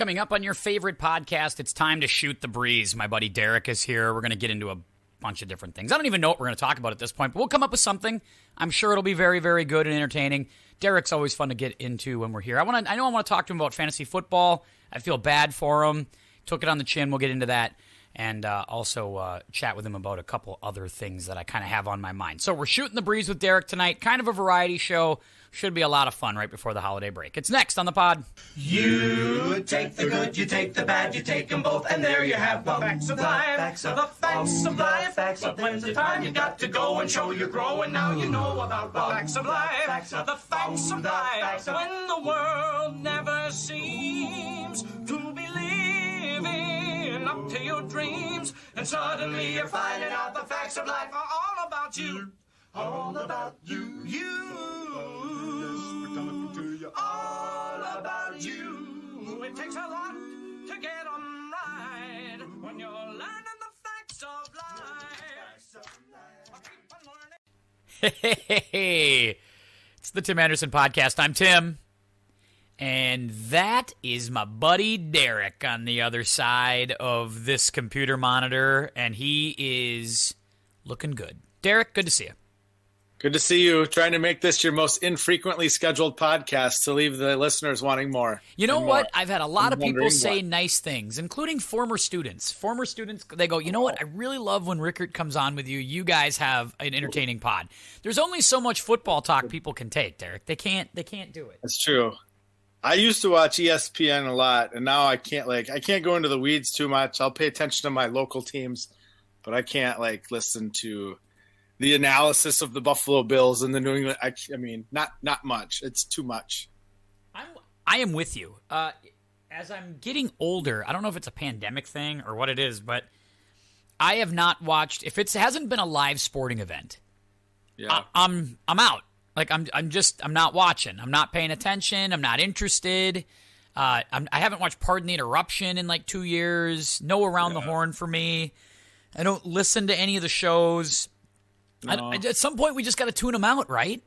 Coming up on your favorite podcast, it's time to shoot the breeze. My buddy Derek is here. We're going to get into a bunch of different things. I don't even know what we're going to talk about at this point, but we'll come up with something. I'm sure it'll be very, very good and entertaining. Derek's always fun to get into when we're here. I want to talk to him about fantasy football. I feel bad for him. Took it on the chin. We'll get into that. And also chat with him about a couple other things that I kind of have on my mind. So we're shooting the breeze with Derek tonight. Kind of a variety show. Should be a lot of fun right before the holiday break. It's next on the pod. You take the good, you take the bad, you take them both, and there you have the facts of life. The facts of life. But when's the time you got to go and show you're growing? Now you know about the facts of life. The facts of life. When the world never seems to be living up to your dreams, and suddenly you're finding out the facts of life are all about you. All about you. All about you. It takes a lot to get them right when you're learning the facts of life. Hey, it's the Tim Anderson Podcast. I'm Tim. And that is my buddy Derek on the other side of this computer monitor. And he is looking good. Derek, good to see you. Good to see you. Trying to make this your most infrequently scheduled podcast to leave the listeners wanting more. You know what? I've had a lot of people say nice things, including former students. Former students, they go, you know what? I really love when Rickert comes on with you. You guys have an entertaining pod. There's only so much football talk people can take, Derek. They can't do it. That's true. I used to watch ESPN a lot, and now I can't go into the weeds too much. I'll pay attention to my local teams, but I can't listen to the analysis of the Buffalo Bills and the New England. I mean, not much. It's too much. I am with you. As I'm getting older, I don't know if it's a pandemic thing or what it is, but I have not watched. If it hasn't been a live sporting event, yeah, I'm out. I'm not watching. I'm not paying attention. I'm not interested. I haven't watched Pardon the Interruption in 2 years. No Around the Horn for me. I don't listen to any of the shows. No. At some point, we just got to tune them out, right?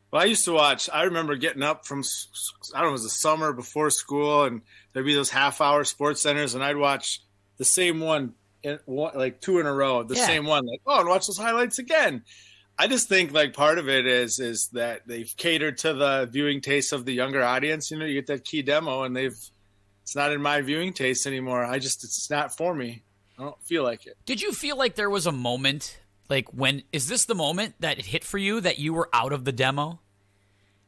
Well, I used to watch. I remember getting up from, I don't know, it was the summer before school, and there'd be those half-hour sports centers, and I'd watch the same one, two in a row, same one. And watch those highlights again. I just think part of it is that they've catered to the viewing taste of the younger audience. You get that key demo, and it's not in my viewing taste anymore. It's not for me. I don't feel like it. Did you feel like there was a moment? Is this the moment that it hit for you that you were out of the demo?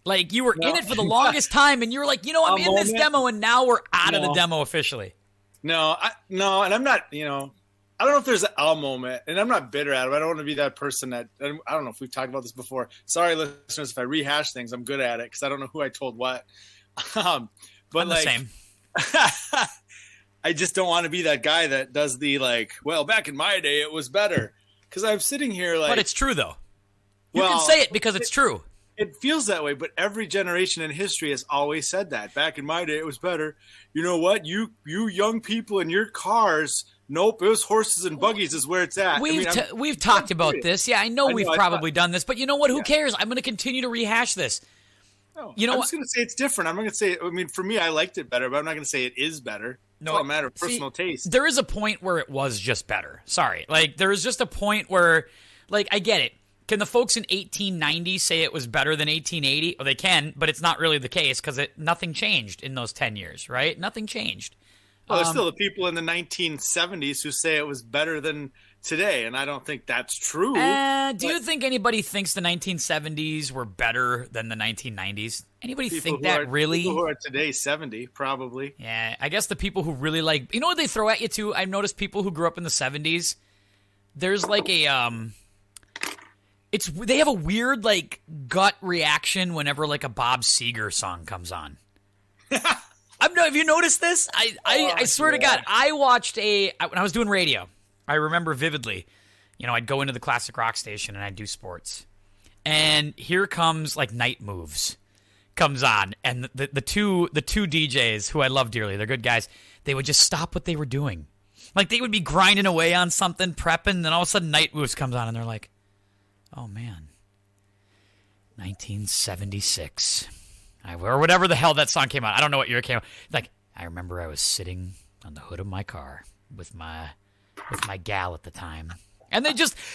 You were in it for the longest time, and you were like, I'm in this demo, and now we're out of the demo officially. No, and I'm not, I don't know if there's a moment, and I'm not bitter at it. I don't want to be that person that, I don't know if we've talked about this before. Sorry, listeners, if I rehash things, I'm good at it because I don't know who I told what. But I'm the same. I just don't want to be that guy that does the back in my day, it was better. Because I'm sitting here But it's true, though. You can say it because it's true. It feels that way, but every generation in history has always said that. Back in my day, it was better. You know what? You young people in your cars, nope, it was horses and buggies is where it's at. We've talked about this. Yeah, I know we've probably done this, but you know what? Who cares? I'm going to continue to rehash this. No, I'm just going to say it's different. I'm not going to say, for me, I liked it better, but I'm not going to say it is better. No, it's a matter of personal taste. There is a point where it was just better. Sorry. There is just a point where, I get it. Can the folks in 1890 say it was better than 1880? Well, they can, but it's not really the case because nothing changed in those 10 years, right? Nothing changed. Well, there's still the people in the 1970s who say it was better than today, and I don't think that's true. Do you think anybody thinks the 1970s were better than the 1990s? Anybody think that really? People who are today 70, probably. Yeah, I guess the people who really you know what they throw at you too? I've noticed people who grew up in the 70s, there's they have a weird gut reaction whenever a Bob Seger song comes on. Have you noticed this? I swear to God, I watched when I was doing radio, I remember vividly, I'd go into the classic rock station and I'd do sports. And here comes Night Moves comes on, and the two DJs who I love dearly, they're good guys, they would just stop what they were doing. They would be grinding away on something, prepping, and then all of a sudden Night Moves comes on and they're like, oh man, 1976. Or whatever the hell that song came out. I don't know what year it came out. I remember I was sitting on the hood of my car with my gal at the time. And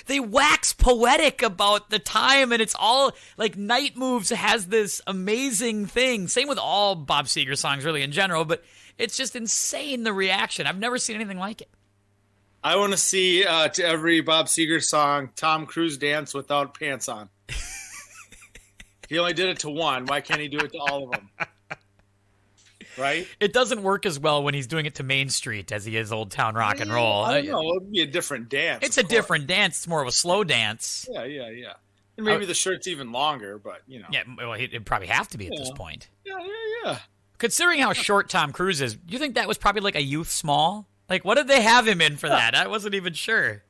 they wax poetic about the time, and it's all like Night Moves has this amazing thing. Same with all Bob Seger songs, really, in general, but it's just insane, the reaction. I've never seen anything like it. I want to see, to every Bob Seger song, Tom Cruise dance without pants on. He only did it to one. Why can't he do it to all of them? Right? It doesn't work as well when he's doing it to Main Street as he is Old Town Rock and Roll. I don't know. It would be a different dance. It's a different dance. It's more of a slow dance. Yeah. And maybe the shirt's even longer, but, you know. Yeah, well, it'd probably have to be at this point. Yeah. Considering how short Tom Cruise is, do you think that was probably like a youth small? Like, what did they have him in for that? I wasn't even sure.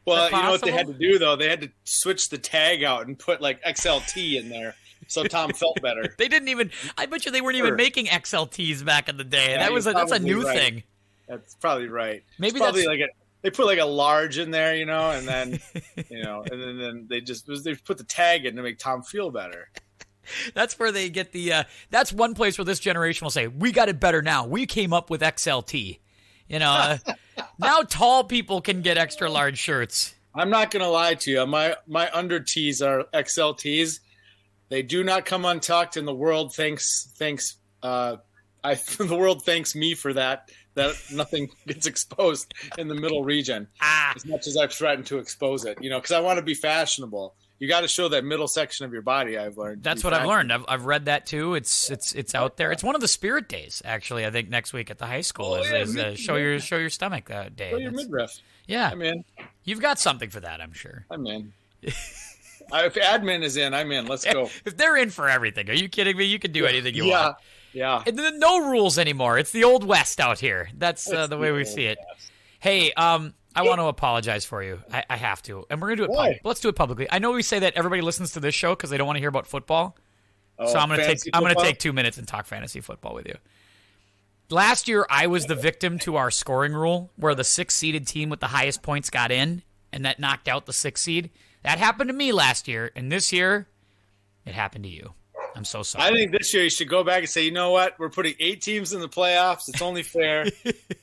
Well, you know what they had to do, though? They had to switch the tag out and put, like, XLT in there. So Tom felt better. They didn't even. I bet you they weren't even making XLTs back in the day. Yeah, that's a new thing. That's probably right. Maybe it's probably they put like a large in there, you know, and then and then they put the tag in to make Tom feel better. That's where they get the. That's one place where this generation will say, "We got it better now. We came up with XLT." You know, now tall people can get extra large shirts. I'm not gonna lie to you. My under tees are XLTs. They do not come untucked, and the world thanks the world thanks me for that nothing gets exposed in the middle region as much as I've threatened to expose it, you know, because I want to be fashionable. You got to show that middle section of your body. I've learned. That's what I've learned. I've read that too. It's out there. It's one of the spirit days, actually. I think next week at the high school show your stomach day. Show your midriff. Yeah, I'm in. You've got something for that, I'm sure. I'm in. If admin is in, I'm in. Let's go. If they're in for everything, are you kidding me? You can do anything you want. Yeah. And then no rules anymore. It's the Old West out here. That's the way we see it. West. Hey, I want to apologize for you. I have to. And we're going to do it publicly. Let's do it publicly. I know we say that everybody listens to this show because they don't want to hear about football. So I'm going to take 2 minutes and talk fantasy football with you. Last year, I was the victim to our scoring rule where the 6-seeded team with the highest points got in, and that knocked out the 6th seed. That happened to me last year, and this year, it happened to you. I'm so sorry. I think this year you should go back and say, you know what? We're putting 8 teams in the playoffs. It's only fair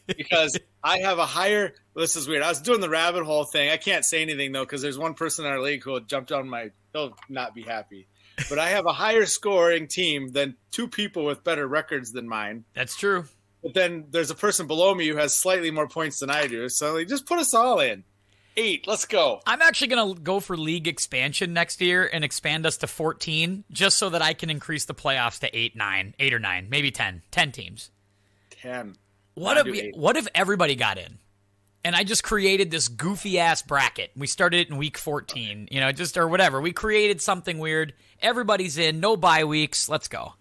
because I have a higher – this is weird. I was doing the rabbit hole thing. I can't say anything, though, because there's one person in our league who will jump down he'll not be happy. But I have a higher scoring team than 2 people with better records than mine. That's true. But then there's a person below me who has slightly more points than I do. So just put us all in. 8, let's go. I'm actually going to go for league expansion next year and expand us to 14 just so that I can increase the playoffs to 8 or 9, maybe 10 teams. 10. What if everybody got in? And I just created this goofy-ass bracket. We started it in week 14, or whatever. We created something weird. Everybody's in, no bye weeks. Let's go.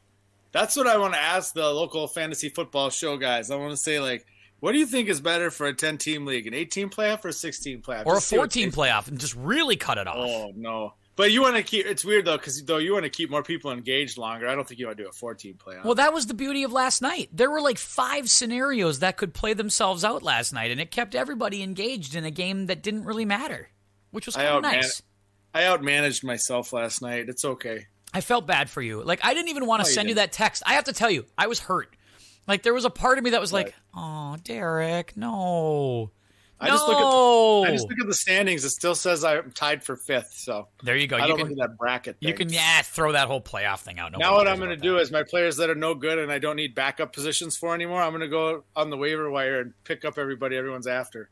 That's what I want to ask the local fantasy football show guys. I want to say, what do you think is better for a 10-team league, an 8-team playoff or a 16 playoff? Or a 14 playoff and just really cut it off. Oh, no. But you want to keep – it's weird, though, because you want to keep more people engaged longer. I don't think you want to do a 14 playoff. Well, that was the beauty of last night. There were 5 scenarios that could play themselves out last night, and it kept everybody engaged in a game that didn't really matter, which was kind of nice. I outmanaged myself last night. It's okay. I felt bad for you. I didn't even want to send you that text. I have to tell you, I was hurt. There was a part of me that was oh, Derek, no. I just look at the standings. It still says I'm tied for 5th. So there you go. I don't look at that bracket thing. You can throw that whole playoff thing out. Now what I'm going to do is my players that are no good and I don't need backup positions for anymore, I'm going to go on the waiver wire and pick up everyone's after.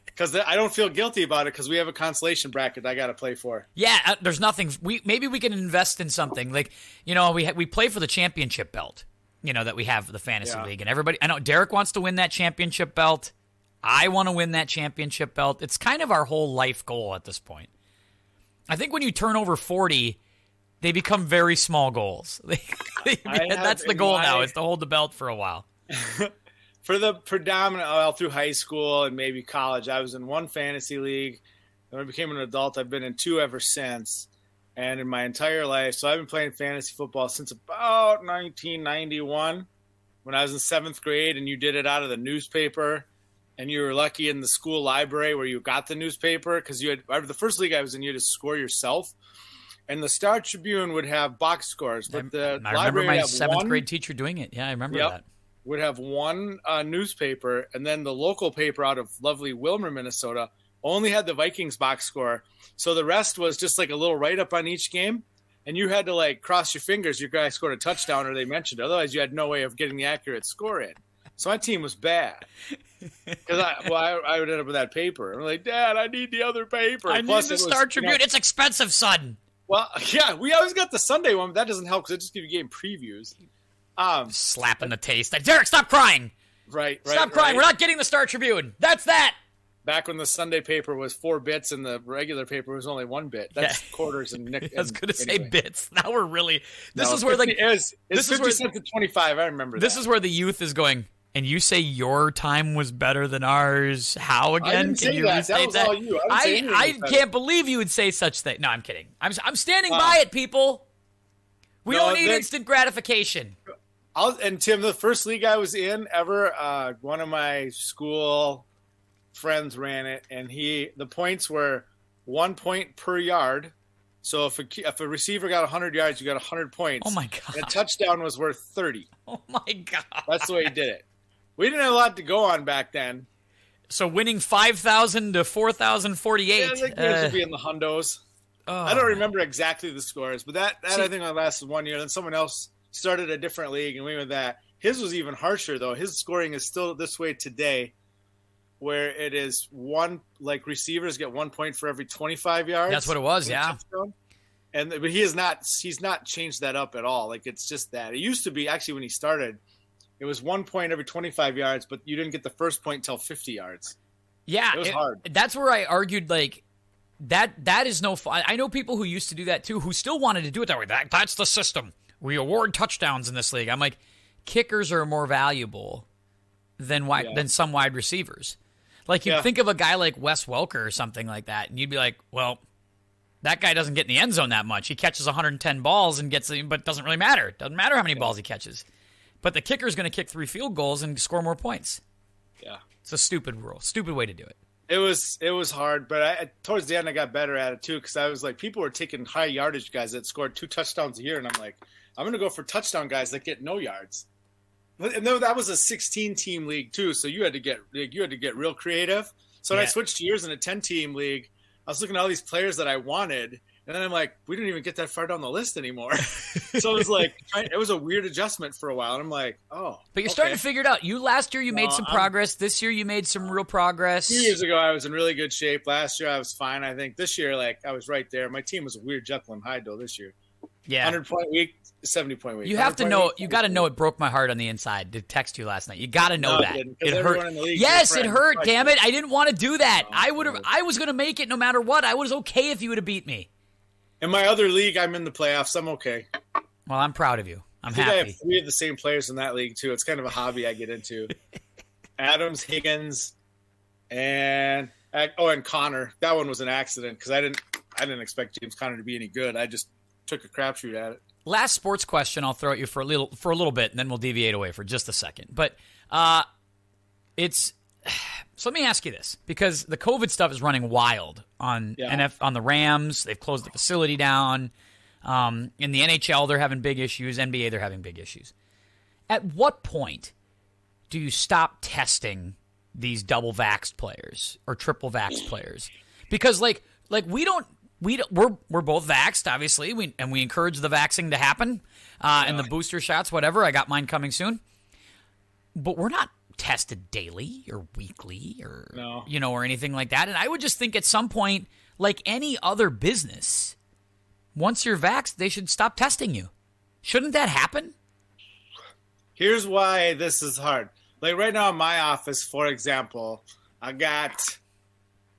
Because I don't feel guilty about it because we have a consolation bracket I got to play for. Yeah, there's nothing. Maybe we can invest in something. We play for the championship belt. That we have the fantasy league, and everybody. I know Derek wants to win that championship belt. I want to win that championship belt. It's kind of our whole life goal at this point. I think when you turn over 40, they become very small goals. That's the goal now, is to hold the belt for a while. For the predominant, all through high school and maybe college, I was in 1 fantasy league. When I became an adult, I've been in 2 ever since. And in my entire life, so I've been playing fantasy football since about 1991 when I was in 7th grade, and you did it out of the newspaper, and you were lucky in the school library where you got the newspaper because the first league I was in, you had to score yourself. and the Star Tribune would have box scores, but the I remember library my would have 7th grade teacher doing it. Yeah, I remember that. Would have one newspaper, and then the local paper out of lovely Wilmer, Minnesota, only had the Vikings box score. So the rest was just like a little write-up on each game, and you had to like cross your fingers your guy scored a touchdown or they mentioned it. Otherwise, you had no way of getting the accurate score in. So my team was bad. Because I would end up with that paper. I'm like, Dad, I need the other paper. I need the Star Tribune. It's expensive, son. Well, yeah, we always got the Sunday one, but that doesn't help because it just gives you game previews. Slapping the taste. Derek, stop crying. Right. Stop crying. We're not getting the Star Tribune. That's that. Back when the Sunday paper was 4 bits and the regular paper was only 1 bit. That's quarters and nick. I was going to say bits. Now we're really. This is where 50 cents to 25. I remember. This is where the youth is going. And you say your time was better than ours. How again? I didn't say that. That was all you. I can't believe you would say such thing. No, I'm kidding. I'm standing by it, people. We don't need instant gratification. And Tim, the first league I was in ever, one of my school friends ran it, and the points were 1 point per yard. So if a receiver got 100 yards, you got 100 points. Oh my god! And a touchdown was worth 30. Oh my god! That's the way he did it. We didn't have a lot to go on back then. So winning 5,000 to 4,048. Yeah, I think those would be in the hundos. Oh. I don't remember exactly the scores, but that I think only lasted 1 year. Then someone else started a different league, and we went that. His was even harsher, though. His scoring is still this way today, where it is receivers get 1 point for every 25 yards. That's what it was, yeah. But he's not changed that up at all. Like, it's just that. It used to be, actually, when he started, it was 1 point every 25 yards, but you didn't get the first point until 50 yards. Yeah. It was hard. That's where I argued, like, that is no fun. I know people who used to do that, too, who still wanted to do it that way. That's the system. We award touchdowns in this league. I'm like, kickers are more valuable than some wide receivers. Like, you think of a guy like Wes Welker or something like that, and you'd be like, well, that guy doesn't get in the end zone that much. He catches 110 balls and but it doesn't really matter. It doesn't matter how many balls he catches. But the kicker's going to kick 3 field goals and score more points. Yeah. It's a stupid rule. Stupid way to do it. It was hard, but towards the end I got better at it too, because I was like, people were taking high yardage guys that scored 2 touchdowns a year, and I'm like, I'm going to go for touchdown guys that get no yards. And though that was a 16-team league too, so you had to get real creative. So when I switched years in a 10-team league, I was looking at all these players that I wanted, and then I'm like, we didn't even get that far down the list anymore. So it was like, it was a weird adjustment for a while, and I'm like, oh. But you're starting to figure it out. Last year you made some progress. This year you made some real progress. 2 years ago I was in really good shape. Last year I was fine, I think. This year, I was right there. My team was a weird Jekyll and Hyde though this year. Yeah. 100-point week, 70-point week. You have to know. You got to know it broke my heart on the inside to text you last night. You got to know that. It hurt. Yes, it hurt. Damn it! I didn't want to do that. I was going to make it no matter what. I was okay if you would have beat me. In my other league, I'm in the playoffs. I'm okay. Well, I'm proud of you. I'm happy. I have 3 of the same players in that league too. It's kind of a hobby I get into. Adams, Higgins, and Connor. That one was an accident because I didn't expect James Conner to be any good. I just took a crapshoot at it. Last sports question I'll throw at you for a little bit, and then we'll deviate away for just a second. But so let me ask you this, because the COVID stuff is running wild on the Rams. They've closed the facility down. In the NHL, they're having big issues. NBA, they're having big issues. At what point do you stop testing these double vaxxed players or triple vaxxed players? Because we're both vaxxed, obviously, and we encourage the vaxxing to happen, and the booster shots, whatever. I got mine coming soon. But we're not tested daily or weekly or anything like that. And I would just think at some point, like any other business, once you're vaxxed, they should stop testing you. Shouldn't that happen? Here's why this is hard. Like right now in my office, for example, I got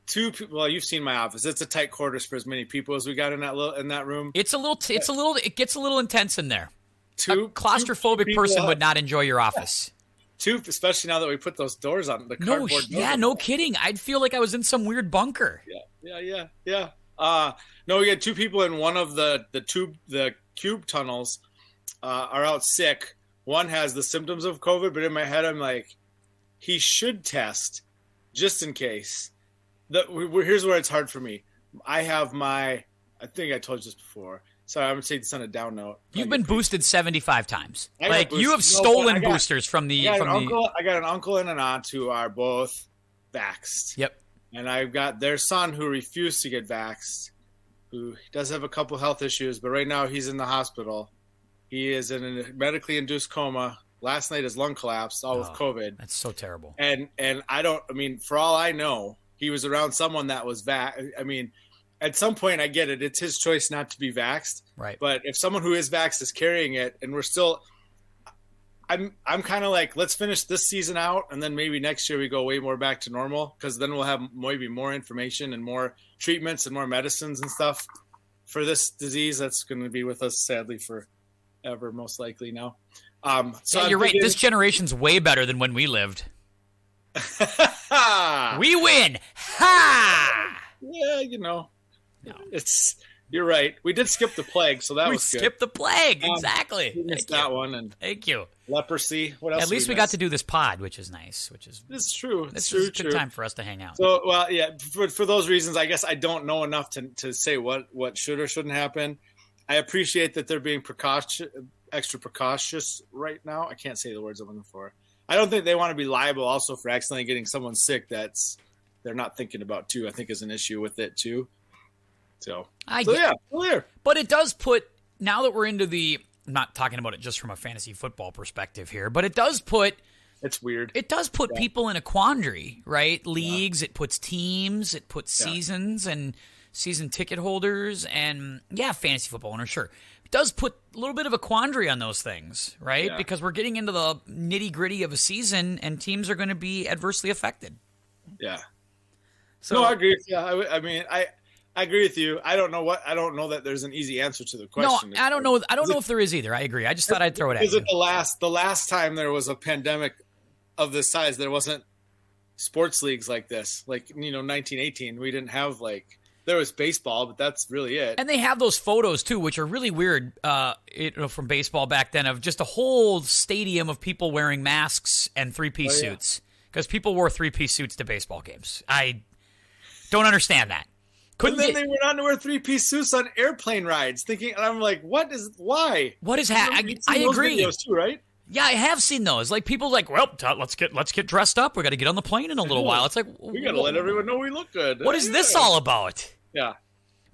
2 people. Well, you've seen my office. It's a tight quarters for as many people as we got in that room. It gets a little intense in there. A 2 claustrophobic person would not enjoy your office. 2, especially now that we put those doors on the cardboard doors. Yeah, no kidding. I'd feel like I was in some weird bunker. Yeah. No, we had 2 people in one of the cube tunnels are out sick. One has the symptoms of COVID, but in my head I'm like, he should test just in case. Here's where it's hard for me. I have my I think I told you this before. Sorry, I'm going to take this on a down note. You've been boosted 75 times. Like, you have stolen boosters from the... I got an uncle and an aunt who are both vaxxed. Yep. And I've got their son who refused to get vaxxed, who does have a couple health issues, but right now he's in the hospital. He is in a medically induced coma. Last night his lung collapsed, all with COVID. That's so terrible. And for all I know, he was around someone that was at some point I get it. It's his choice not to be vaxxed. Right. But if someone who is vaxxed is carrying it and we're still, I'm kind of like, let's finish this season out. And then maybe next year we go way more back to normal. Cause then we'll have maybe more information and more treatments and more medicines and stuff for this disease. That's going to be with us sadly forever, most likely now. So you're right. This generation's way better than when we lived. We win. Ha! Yeah, No. You're right. We did skip the plague, so that was good. We skipped the plague, exactly. We missed that one, and thank you. Leprosy. What else? At least we got to do this pod, which is nice. It's true. This is a good time for us to hang out. So, well, yeah. For those reasons, I guess I don't know enough to say what should or shouldn't happen. I appreciate that they're being extra precautious right now. I can't say the words I'm looking for. I don't think they want to be liable also for accidentally getting someone sick they're not thinking about too. I think is an issue with it too. So clear. But it does put, now that we're into I'm not talking about it just from a fantasy football perspective here, but it does put, it's weird. It does put people in a quandary, right? Leagues, it puts teams, it puts seasons and season ticket holders and fantasy football owners, sure. It does put a little bit of a quandary on those things, right? Yeah. Because we're getting into the nitty gritty of a season and teams are going to be adversely affected. Yeah. So no, I agree. Yeah. I agree with you. I don't know that there's an easy answer to the question. No, I don't know if there is either. I agree. I just thought I'd throw it at you. The last time there was a pandemic of this size, there wasn't sports leagues like this. Like, 1918, we didn't have there was baseball, but that's really it. And they have those photos too, which are really weird, from baseball back then, of just a whole stadium of people wearing masks and three-piece suits. Because people wore three-piece suits to baseball games. I don't understand that. They went on to wear three-piece suits on airplane rides, thinking, and I'm like, why? What is happening? I agree. Videos too, right? Yeah, I have seen those. Like, people let's get dressed up. We got to get on the plane in a little while. It's like, we got to let everyone know we look good. What is this all about? Yeah.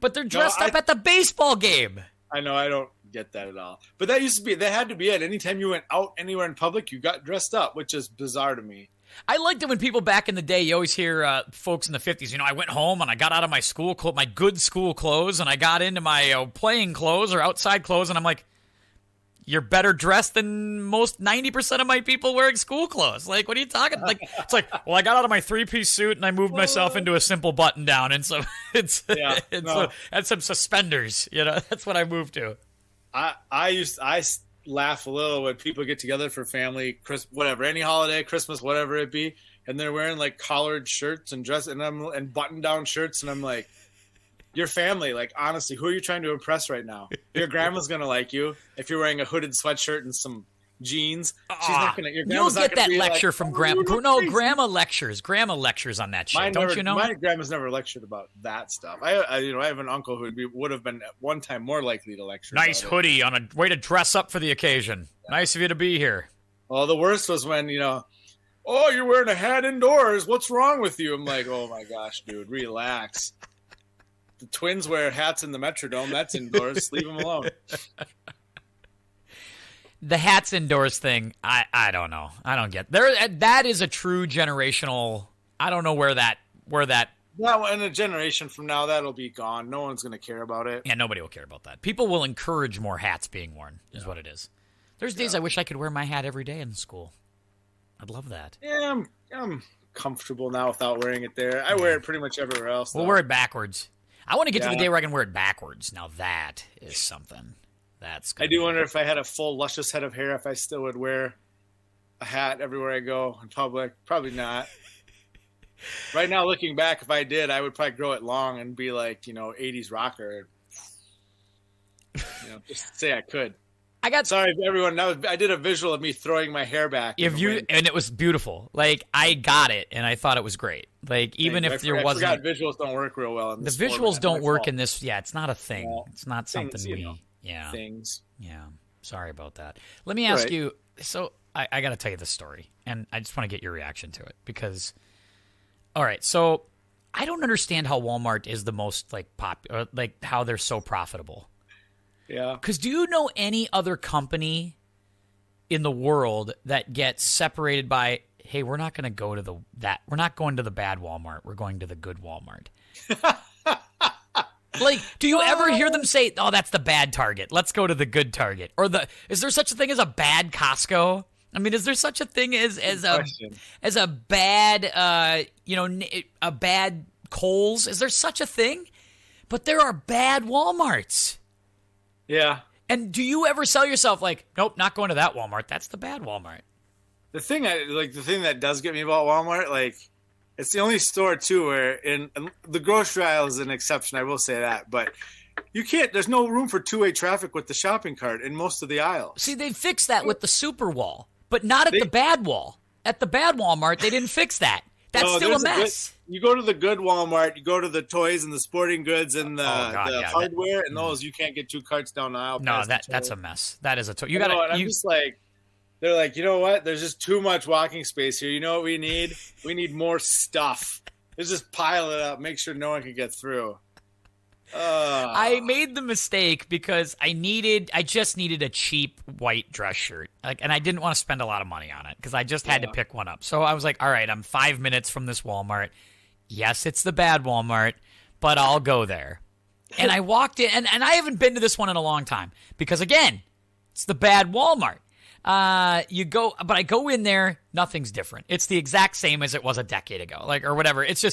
But they're dressed up at the baseball game. I know. I don't get that at all. But that had to be it. Anytime you went out anywhere in public, you got dressed up, which is bizarre to me. I liked it when people back in the day, you always hear folks in the 50s, I went home and I got out of my my good school clothes, and I got into my playing clothes or outside clothes, and I'm like, you're better dressed than most 90% of my people wearing school clothes. Like, what are you talking? Like, it's like, well, I got out of my three-piece suit and I moved myself into a simple button-down and some and some suspenders. That's what I moved to. I laugh a little when people get together for family, whatever, any holiday, Christmas, whatever it be, and they're wearing collared shirts and and button-down shirts, and I'm like, your family, honestly, who are you trying to impress right now? Your grandma's gonna like you if you're wearing a hooded sweatshirt and some jeans. She's not gonna. You'll get that lecture from grandma. No, grandma lectures. Grandma lectures on that shit. Don't you know? My grandma's never lectured about that stuff. I have an uncle who would have been at one time more likely to lecture. Nice hoodie on a way to dress up for the occasion. Yeah. Nice of you to be here. Well, the worst was when oh, you're wearing a hat indoors. What's wrong with you? I'm like, oh my gosh, dude, relax. The Twins wear hats in the Metrodome. That's indoors. Leave them alone. The hats indoors thing, I don't know. I don't get that is a true generational. I don't know where that. Well, in a generation from now, that'll be gone. No one's going to care about it. Yeah, nobody will care about that. People will encourage more hats being worn. Is what it is. There's days I wish I could wear my hat every day in school. I'd love that. Yeah, I'm comfortable now without wearing it there. I wear it pretty much everywhere else. We'll wear it backwards. I want to get to the day where I can wear it backwards. Now that is something. I do wonder if I had a full luscious head of hair, if I still would wear a hat everywhere I go in public. Probably not. Right now, looking back, if I did, I would probably grow it long and be like, 80s rocker. Just say I could. Sorry, everyone. I did a visual of me throwing my hair back. And it was beautiful. Like, I got it, and I thought it was great. Like, even if there wasn't, I forgot visuals don't work real well in this. The visuals don't work in this. Yeah, it's not a thing. Well, it's not something we. Yeah. Things. Yeah. Sorry about that. Let me ask you. So I got to tell you this story, and I just want to get your reaction to it because. All right, so I don't understand how Walmart is the most popular, like how they're so profitable. Yeah. Because do you know any other company in the world that gets separated by, hey, we're not going to go to we're not going to the bad Walmart, we're going to the good Walmart. Like, do you ever hear them say, oh, that's the bad Target, let's go to the good Target? Or is there such a thing as a bad Costco? I mean, is there such a thing as a bad a bad Kohl's? Is there such a thing? But there are bad Walmarts. Yeah. And do you ever sell yourself like, nope, not going to that Walmart. That's the bad Walmart. The thing that does get me about Walmart, like, it's the only store too where in the grocery aisle is an exception. I will say that, but you can't. There's no room for two-way traffic with the shopping cart in most of the aisles. See, they fixed that with the super wall, but not at the bad wall. At the bad Walmart, they didn't fix that. That's still a mess. You go to the good Walmart, you go to the toys and the sporting goods and the hardware, and those you can't get two carts down the aisle. No, that's a mess. That is you got. I'm just like, they're like, you know what? There's just too much walking space here. You know what we need? We need more stuff. Let's just pile it up. Make sure no one can get through. I made the mistake because I just needed a cheap white dress shirt, and I didn't want to spend a lot of money on it because I just had to pick one up. So I was like, all right, I'm 5 minutes from this Walmart. Yes, it's the bad Walmart, but I'll go there. And I walked in, and I haven't been to this one in a long time because, again, it's the bad Walmart. But I go in there, nothing's different. It's the exact same as it was a decade ago, or whatever. It's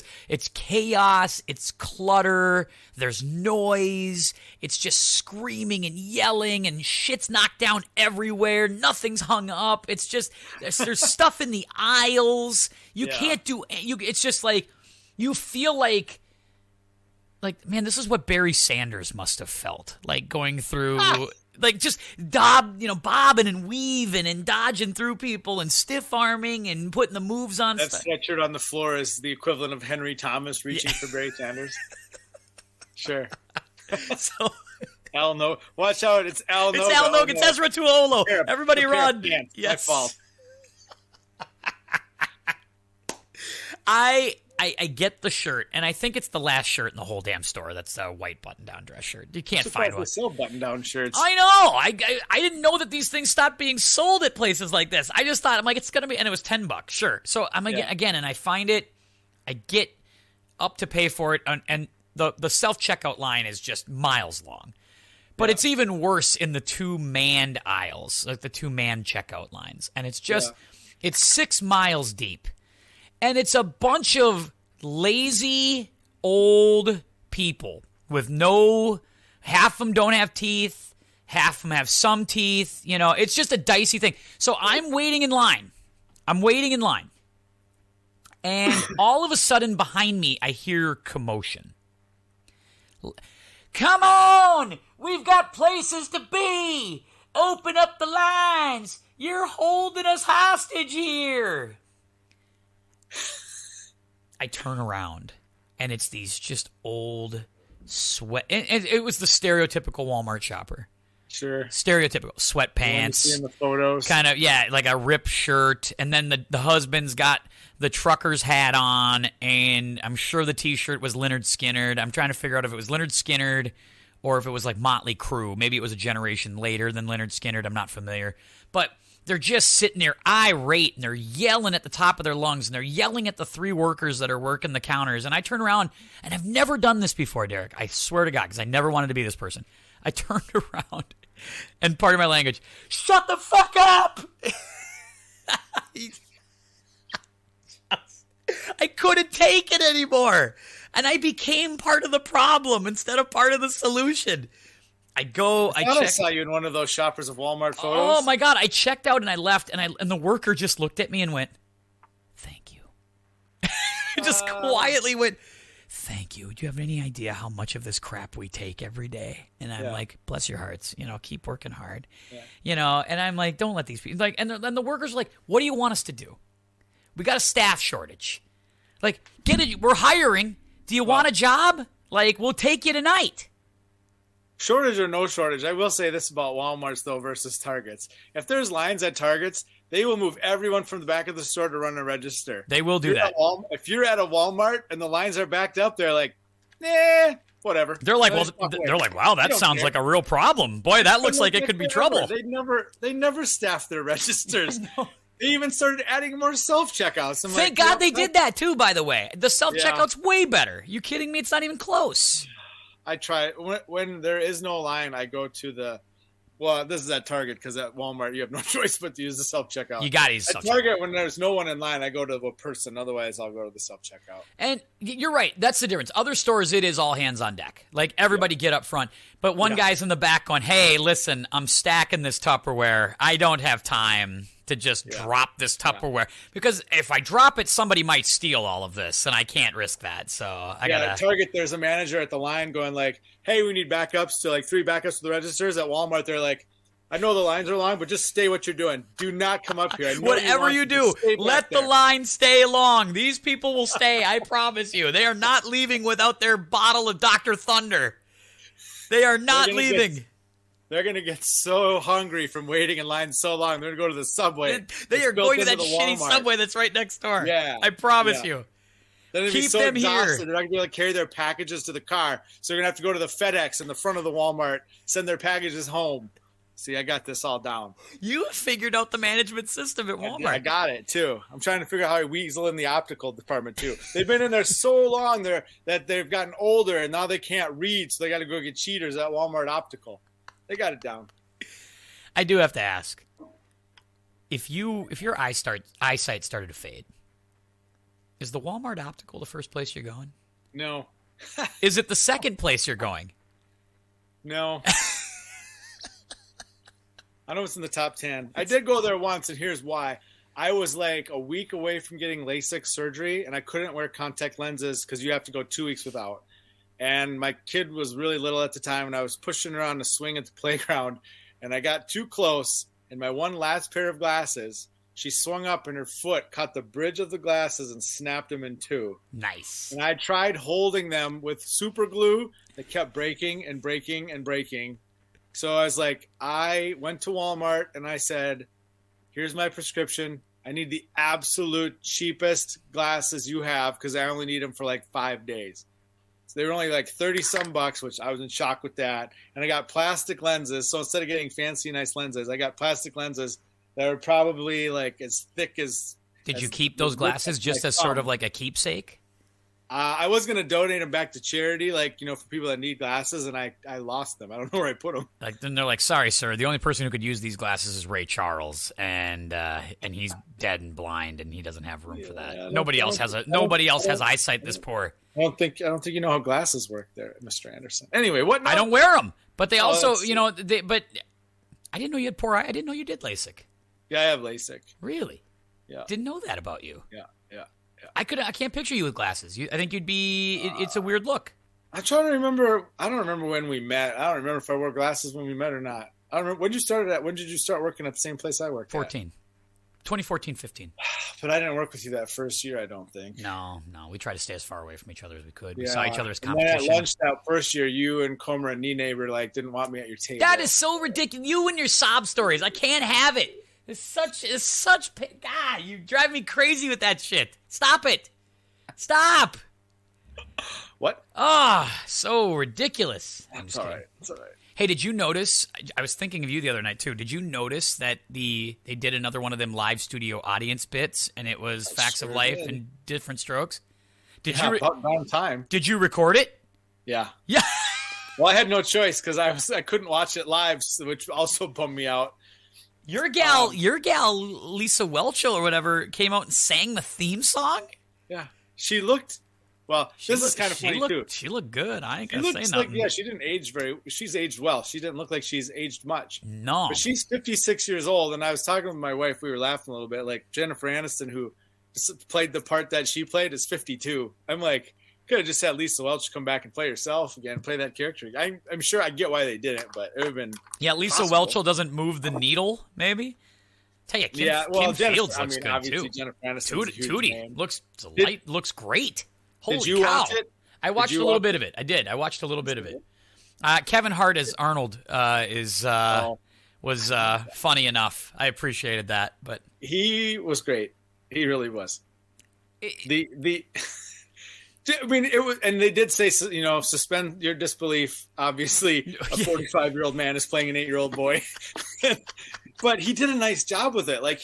chaos, it's clutter, there's noise, it's just screaming and yelling and shit's knocked down everywhere, nothing's hung up. It's just, there's stuff in the aisles. You can't it's just like, you feel like, man, this is what Barry Sanders must have felt, like going through... Like just bobbing and weaving and dodging through people and stiff arming and putting the moves on. That sweatshirt on the floor is the equivalent of Henry Thomas reaching for Barry Sanders. Sure. So Al No, watch out! It's Al Noga. It's Al Noga. It's Ezra Tuolo. Everybody run! Yes. My fault. I get the shirt, and I think it's the last shirt in the whole damn store. That's a white button-down dress shirt. You can't find one. They sell button-down shirts. I know. I didn't know that these things stopped being sold at places like this. I just thought, I'm like, it's gonna be, and it was $10. Sure. So I'm again, and I find it. I get up to pay for it, and the self-checkout line is just miles long. But it's even worse in the two manned aisles, like the two manned checkout lines, and it's just it's 6 miles deep. And it's a bunch of lazy old people with half of them don't have teeth, half of them have some teeth. It's just a dicey thing. So I'm waiting in line. And all of a sudden behind me, I hear commotion. Come on! We've got places to be! Open up the lines! You're holding us hostage here! I turn around, and it's these just old sweat. And it was the stereotypical Walmart shopper. Sure. Stereotypical sweatpants. In the photos. Kind of, like a ripped shirt. And then the husband's got the trucker's hat on, and I'm sure the T-shirt was Lynyrd Skynyrd. I'm trying to figure out if it was Lynyrd Skynyrd or if it was like Motley Crue. Maybe it was a generation later than Lynyrd Skynyrd. I'm not familiar. But they're just sitting there irate, and they're yelling at the top of their lungs, and they're yelling at the 3 workers that are working the counters. And I turn around, and I've never done this before, Derek. I swear to God, because I never wanted to be this person. I turned around, and pardon my language, shut the fuck up! I couldn't take it anymore. And I became part of the problem instead of part of the solution. I saw you in one of those shoppers of Walmart photos. Oh my God! I checked out and I left, and the worker just looked at me and went, "Thank you." Just quietly went, thank you. Do you have any idea how much of this crap we take every day? And I'm like, bless your hearts, keep working hard, and I'm like, don't let these people, like, and then the workers are like, what do you want us to do? We got a staff shortage. Like, get it. We're hiring. Do you want a job? Like, we'll take you tonight. Shortage or no shortage, I will say this about Walmart's, though, versus Target's. If there's lines at Target's, they will move everyone from the back of the store to run a register. They will do that. If you're at a Walmart and the lines are backed up, they're like, whatever. They're like, wow, that sounds like a real problem. Boy, that looks like it could be trouble. They never staff their registers. They even started adding more self-checkouts. Thank God they did that, too, by the way. The self-checkout's way better. You kidding me? It's not even close. I try. When there is no line, I go to the – well, this is at Target because at Walmart you have no choice but to use the self-checkout. You got to use self-checkout. At Target, when there's no one in line, I go to a person. Otherwise, I'll go to the self-checkout. And you're right. That's the difference. Other stores, it is all hands on deck. Like, everybody get up front. But one guy's in the back going, hey, listen, I'm stacking this Tupperware. I don't have time to just drop this Tupperware. Because if I drop it, somebody might steal all of this, and I can't risk that. So I got to... At Target, there's a manager at the line going like, hey, we need backups to like 3 backups to the registers. At Walmart, they're like, I know the lines are long, but just stay what you're doing. Do not come up here. Whatever you do, let the line stay long. These people will stay, I promise you. They are not leaving without their bottle of Dr. Thunder. They are not leaving. They're going to get so hungry from waiting in line so long. They're going to go to the Subway. They are going to that shitty Subway that's right next door. Yeah. I promise you. They're going to be so exhausted. They're not going to be able to carry their packages to the car. So they're going to have to go to the FedEx in the front of the Walmart, send their packages home. See, I got this all down. You figured out the management system at Walmart. I got it, too. I'm trying to figure out how I weasel in the optical department, too. They've been in there so long that they've gotten older, and now they can't read, so they got to go get cheaters at Walmart Optical. They got it down. I do have to ask, if your eyesight started to fade, is the Walmart Optical the first place you're going? No. Is it the second place you're going? No. I know it's in the top 10. I did go there once, and here's why. I was like a week away from getting LASIK surgery, and I couldn't wear contact lenses because you have to go 2 weeks without. And my kid was really little at the time, and I was pushing her on the swing at the playground, and I got too close, and my one last pair of glasses, she swung up, and her foot caught the bridge of the glasses and snapped them in two. Nice. And I tried holding them with super glue. They kept breaking and breaking and breaking. So I was like, I went to Walmart, and I said, here's my prescription. I need the absolute cheapest glasses you have because I only need them for like 5 days. So they were only like 30-some bucks, which I was in shock with that. And I got plastic lenses. So instead of getting fancy, nice lenses, I got plastic lenses that were probably like as thick as... Did you keep those glasses just as sort of like a keepsake? I was going to donate them back to charity, like, for people that need glasses, and I lost them. I don't know where I put them. Like, then they're like, sorry, sir, the only person who could use these glasses is Ray Charles, and he's dead and blind, and he doesn't have room for that. Nobody else has eyesight this poor. I don't think you know how glasses work there, Mr. Anderson. Anyway, what? No. I don't wear them, but they also, but I didn't know you had poor eye. I didn't know you did LASIK. Yeah, I have LASIK. Really? Yeah. Didn't know that about you. Yeah. I can't picture you with glasses. I think you'd be. It's a weird look. I'm trying to remember. I don't remember when we met. I don't remember if I wore glasses when we met or not. I don't remember when you started at. When did you start working at the same place I worked? 2014, 15. But I didn't work with you that first year. I don't think. No. We tried to stay as far away from each other as we could. Yeah. We saw each other as competition. And then at lunch that first year, you and Comer and Nene were like, didn't want me at your table. That is so ridiculous. You and your sob stories. I can't have it. It's such. God, you drive me crazy with that shit. Stop it. Stop. What? So ridiculous. It's all right. Hey, did you notice? I was thinking of you the other night too. Did you notice that they did another one of them live studio audience bits, and it was Facts of Life and Different Strokes? About time. Did you record it? Yeah. Yeah. Well, I had no choice because I couldn't watch it live, which also bummed me out. Your gal Lisa Welch or whatever came out and sang the theme song. Yeah, she looked. Well, this is kind of funny too. She looked good. I ain't gonna say nothing. She didn't age she's aged well. She didn't look like she's aged much. No, but she's 56 years old. And I was talking with my wife. We were laughing a little bit. Like Jennifer Aniston, who played the part that she played, is 52. I'm like, Could have just had Lisa Welch come back and play herself again, play that character. I'm sure I get why they didn't, but it would have been Lisa possible. Welch doesn't move the needle, maybe. Tell you, Kim Fields looks good too. Jennifer Aniston's a huge Tootie name. looks great. Holy Did you cow. watch it? I watched a little bit of it. I did. I watched a little bit of it. Kevin Hart as Arnold was funny enough. I appreciated that, but he was great. He really was. I mean, it was, and they did say, suspend your disbelief. Obviously, a 45-year-old man is playing an 8-year-old boy, but he did a nice job with it. Like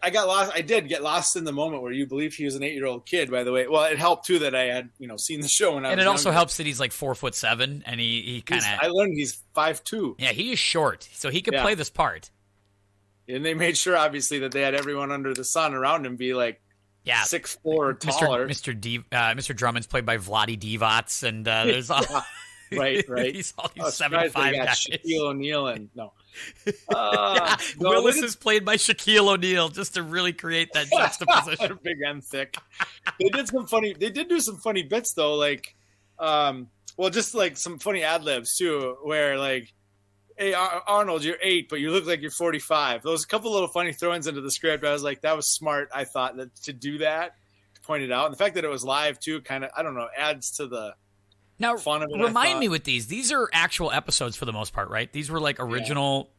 I got lost. I did get lost in the moment where you believe he was an 8-year-old kid. By the way, well, it helped too that I had seen the show when I was. And it also younger. helps that he's like 4'7", and he kind of. I learned he's 5'2". Yeah, he is short, so he could play this part. And they made sure, obviously, that they had everyone under the sun around him be like. 6'4" or taller. Mr. Drummond's played by Vlade Divac, and there's all right. He's all these 7'5" guys. Shaquille O'Neal and no. Willis is played by Shaquille O'Neal just to really create that juxtaposition. Big and thick. They did do some funny bits though, like, just like some funny ad libs too, where like. Hey, Arnold, you're 8, but you look like you're 45. There was a couple little funny throw-ins into the script. I was like, that was smart. I thought that to do that, to point it out. And the fact that it was live, too, kind of, I don't know, adds to the fun of it. Remind me with these. These are actual episodes for the most part, right? These were like original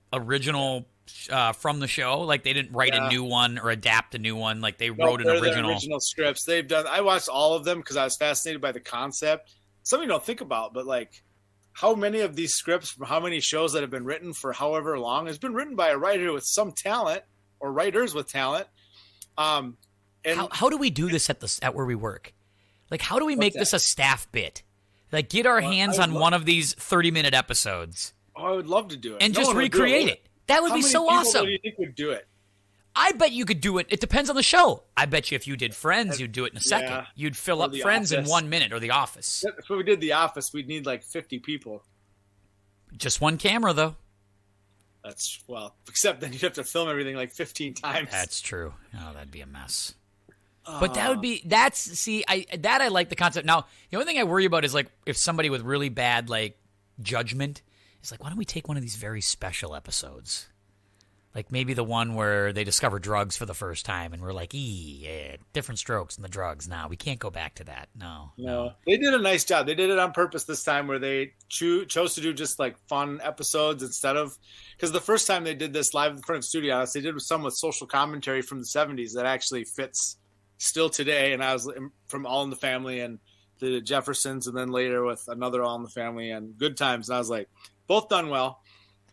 from the show. Like they didn't write a new one or adapt a new one. Like they wrote an original. Original scripts. I watched all of them because I was fascinated by the concept. Something you don't think about, but like, how many of these scripts from how many shows that have been written for however long has been written by a writer with some talent or writers with talent? And how do we do this at where we work? Like, how do we make this a staff bit? Like, get our hands on one of these 30-minute episodes. Oh, I would love to do it. And just recreate it. That would be so awesome. How many people do you think would do it? I bet you could do it. It depends on the show. I bet you if you did Friends, you'd do it in a second. Yeah. You'd fill up Friends in 1 minute, or The Office. If we did The Office, we'd need like 50 people. Just one camera, though. Except then you'd have to film everything like 15 times. That's true. Oh, that'd be a mess. But that would be, I like the concept. Now, the only thing I worry about is like if somebody with really bad like judgment is like, why don't we take one of these very special episodes? Like maybe the one where they discover drugs for the first time and we're like, different strokes in the drugs. Now we can't go back to that. No. They did a nice job. They did it on purpose this time where they chose to do just like fun episodes instead of, because the first time they did this live in front of studios, they did some with social commentary from the 70s that actually fits still today. And I was from All in the Family and the Jeffersons, and then later with another All in the Family and Good Times. And I was like, both done well.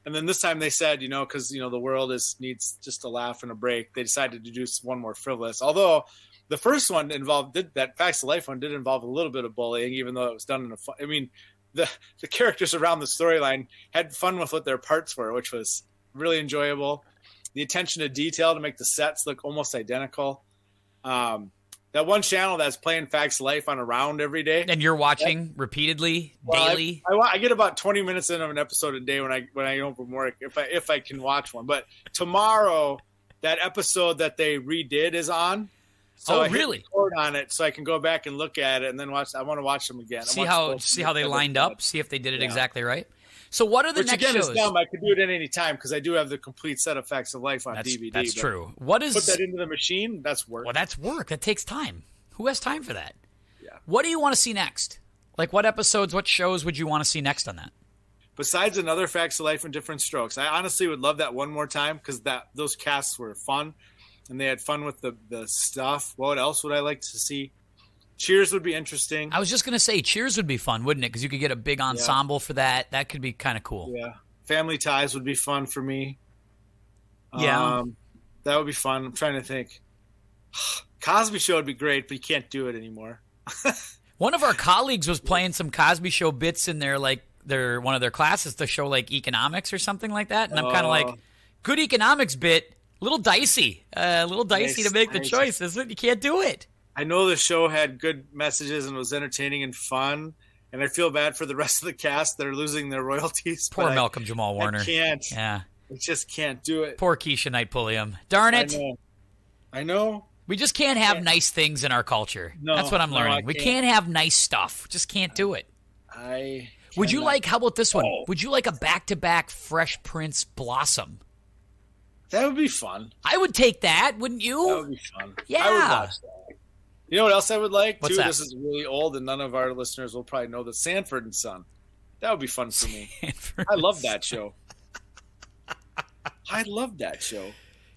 And then this time they said, because, the world needs just a laugh and a break. They decided to do one more frivolous. Although the first one that Facts of Life one did involve a little bit of bullying, even though it was done in a fun. I mean, the characters around the storyline had fun with what their parts were, which was really enjoyable. The attention to detail to make the sets look almost identical. That one channel that's playing Facts of Life on a round every day. And you're watching repeatedly, daily? I get about 20 minutes into an episode a day when I go from work, if I can watch one. But tomorrow, that episode that they redid is on. So I hit record on it so I can go back and look at it and then watch. I want to watch them again. See how they lined up? See if they did it exactly right? So what are the next shows? Which again is dumb. I could do it at any time because I do have the complete set of Facts of Life on DVD. That's true. Put that into the machine, that's work. Well, that's work. That takes time. Who has time for that? Yeah. What do you want to see next? Like what episodes, what shows would you want to see next on that? Besides another Facts of Life and Different Strokes. I honestly would love that one more time because those casts were fun and they had fun with the stuff. What else would I like to see? Cheers would be interesting. I was just going to say Cheers would be fun, wouldn't it? Because you could get a big ensemble for that. That could be kind of cool. Yeah. Family Ties would be fun for me. Yeah. That would be fun. I'm trying to think. Cosby Show would be great, but you can't do it anymore. One of our colleagues was playing some Cosby Show bits in one of their classes to show like economics or something like that. And I'm kind of like, good economics bit, a little dicey to make the choice, isn't it? You can't do it. I know the show had good messages and was entertaining and fun, and I feel bad for the rest of the cast that are losing their royalties. Poor Malcolm Jamal Warner. I can't. Yeah. I just can't do it. Poor Keisha Knight Pulliam. Darn it. I know. We just can't have nice things in our culture. No, that's what I'm learning. We can't have nice stuff. Just can't do it. Would you like? How about this one? Oh. Would you like a back-to-back Fresh Prince Blossom? That would be fun. I would take that, wouldn't you? That would be fun. Yeah. I would watch that. You know what else I would like? What's too? that? This is really old, and none of our listeners will probably know the Sanford and Son. That would be fun for me. I love that show. I love that show.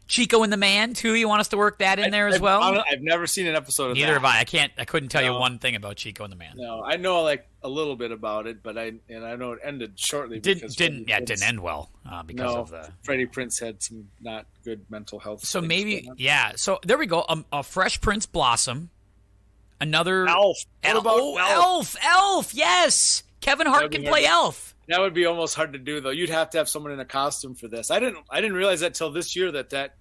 Chico and the Man, too. You want us to work that in there as well? I've never seen an episode of that. Neither have I. I couldn't tell you one thing about Chico and the Man. No, I know like a little bit about it, but I know it ended shortly. It didn't end well because of the Freddie Prinze had some not good mental health. So maybe So there we go. A Fresh Prince Blossom. Another Elf. What about Elf? Elf. Yes, Kevin Hart can play Elf. That would be almost hard to do, though. You'd have to have someone in a costume for this. I didn't realize that till this year that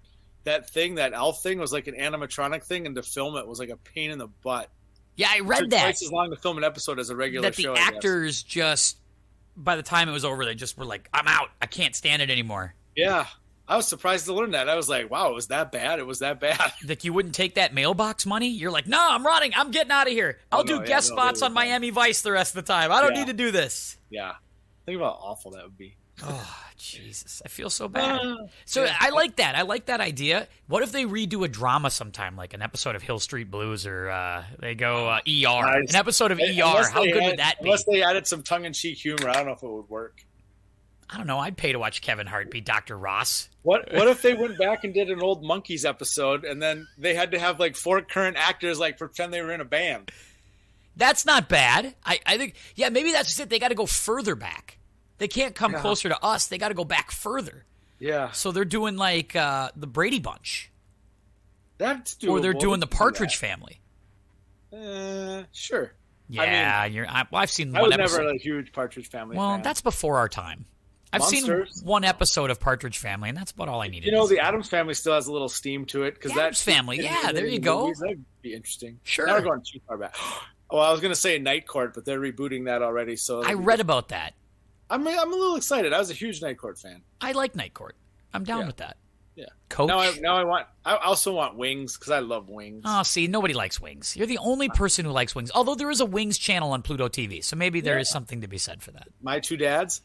Elf thing was like an animatronic thing, and to film it was like a pain in the butt. Yeah, I read it took that. Twice as long to film an episode as a regular show. That the actors just, by the time it was over, they just were like, "I'm out. I can't stand it anymore." Yeah, I was surprised to learn that. I was like, "Wow, it was that bad? It was that bad?" Like you wouldn't take that mailbox money? You're like, "No, I'm running. I'm getting out of here. I'll do guest spots on Miami Vice the rest of the time. I don't need to do this." Yeah. Think about how awful that would be. Oh, Jesus. I feel so bad. I like that. I like that idea. What if they redo a drama sometime, like an episode of Hill Street Blues or they go ER? Nice. An episode of ER. How good would that be? Unless they added some tongue-in-cheek humor, I don't know if it would work. I don't know. I'd pay to watch Kevin Hart be Dr. Ross. What if they went back and did an old Monkees episode, and then they had to have like 4 current actors like pretend they were in a band? That's not bad. I think, maybe that's just it. They got to go further back. They can't come closer to us. They got to go back further. Yeah. So they're doing like the Brady Bunch. That's doable. Or they're doing the Partridge Family. Sure. Yeah, I've seen I one was episode. never a huge Partridge Family fan. That's before our time. I've Monsters? seen one episode of Partridge Family, and that's about all I needed. You know, the Addams Family still has a little steam to it. The Addams Family, there you go. That'd be interesting. Sure. Now we're going too far back. Oh, I was going to say Night Court, but they're rebooting that already. So I read about that. I'm a little excited. I was a huge Night Court fan. I like Night Court. I'm down with that. Yeah. Coach. I also want Wings because I love Wings. Oh, see, nobody likes Wings. You're the only person who likes Wings. Although there is a Wings channel on Pluto TV, so maybe there is something to be said for that. My Two Dads.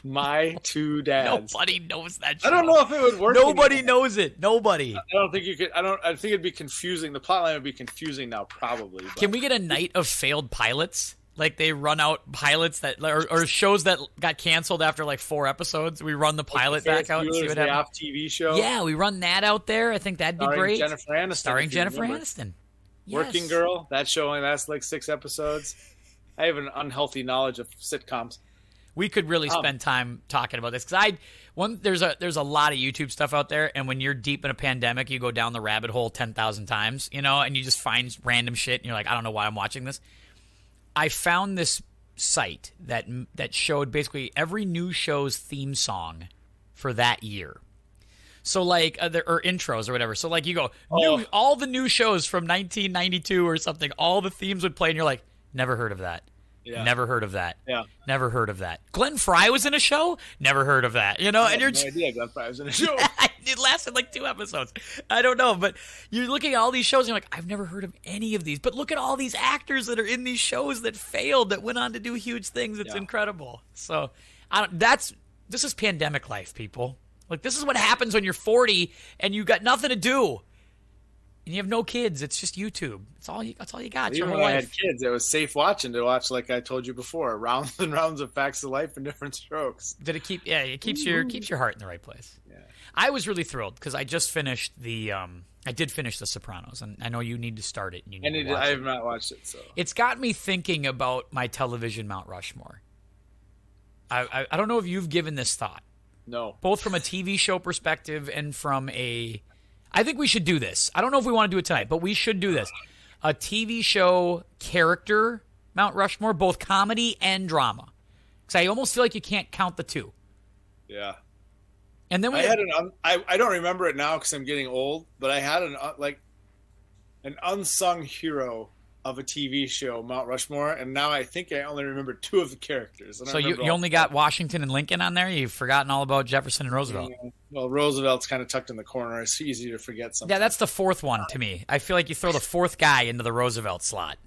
My Two Dads. Nobody knows that show. I don't know if it would work. Nobody knows it. Nobody. I don't think you could. I think it'd be confusing. The plotline would be confusing now, probably. But. Can we get a night of failed pilots? Like they run out pilots that or shows that got canceled after like 4 episodes. We run the pilot back out and see what happens. Off TV show. Yeah, we run that out there. I think that'd be great. Jennifer Aniston, starring Jennifer Aniston. Yes. Working Girl. That show only lasts like 6 episodes. I have an unhealthy knowledge of sitcoms. We could really spend time talking about this because there's a lot of YouTube stuff out there, and when you're deep in a pandemic, you go down the rabbit hole 10,000 times, and you just find random shit, and you're like, I don't know why I'm watching this. I found this site that showed basically every new show's theme song for that year. So like or intros or whatever. So like you go all the new shows from 1992 or something. All the themes would play, and you're like, never heard of that. Yeah. Never heard of that. Yeah. Never heard of that. Glenn Fry was in a show? Never heard of that. And you're no idea Glenn Fry was in a show. It lasted like 2 episodes. I don't know, but you're looking at all these shows and you're like, I've never heard of any of these. But look at all these actors that are in these shows that failed, that went on to do huge things. It's incredible. So this is pandemic life, people. Like this is what happens when you're 40 and you got nothing to do. And you have no kids. It's just YouTube. That's all you got. Even when I had kids, it was safe watching to watch, like I told you before, rounds and rounds of Facts of Life and Different Strokes. Did it keep? Yeah, it keeps your heart in the right place. Yeah. I was really thrilled because I just finished I did finish The Sopranos, and I know you need to start it. And I have not watched it, so it's got me thinking about my television Mount Rushmore. I don't know if you've given this thought. No. Both from a TV show perspective and from I think we should do this. I don't know if we want to do it tonight, but we should do this. A TV show character Mount Rushmore, both comedy and drama. Because I almost feel like you can't count the two. Yeah. And then I don't remember it now because I'm getting old, but I had an unsung hero of a TV show, Mount Rushmore, and now I think I only remember 2 of the characters. So you only got Washington and Lincoln on there? You've forgotten all about Jefferson and Roosevelt? Yeah. Well, Roosevelt's kind of tucked in the corner. It's easy to forget something. Yeah, that's the 4th one to me. I feel like you throw the 4th guy into the Roosevelt slot.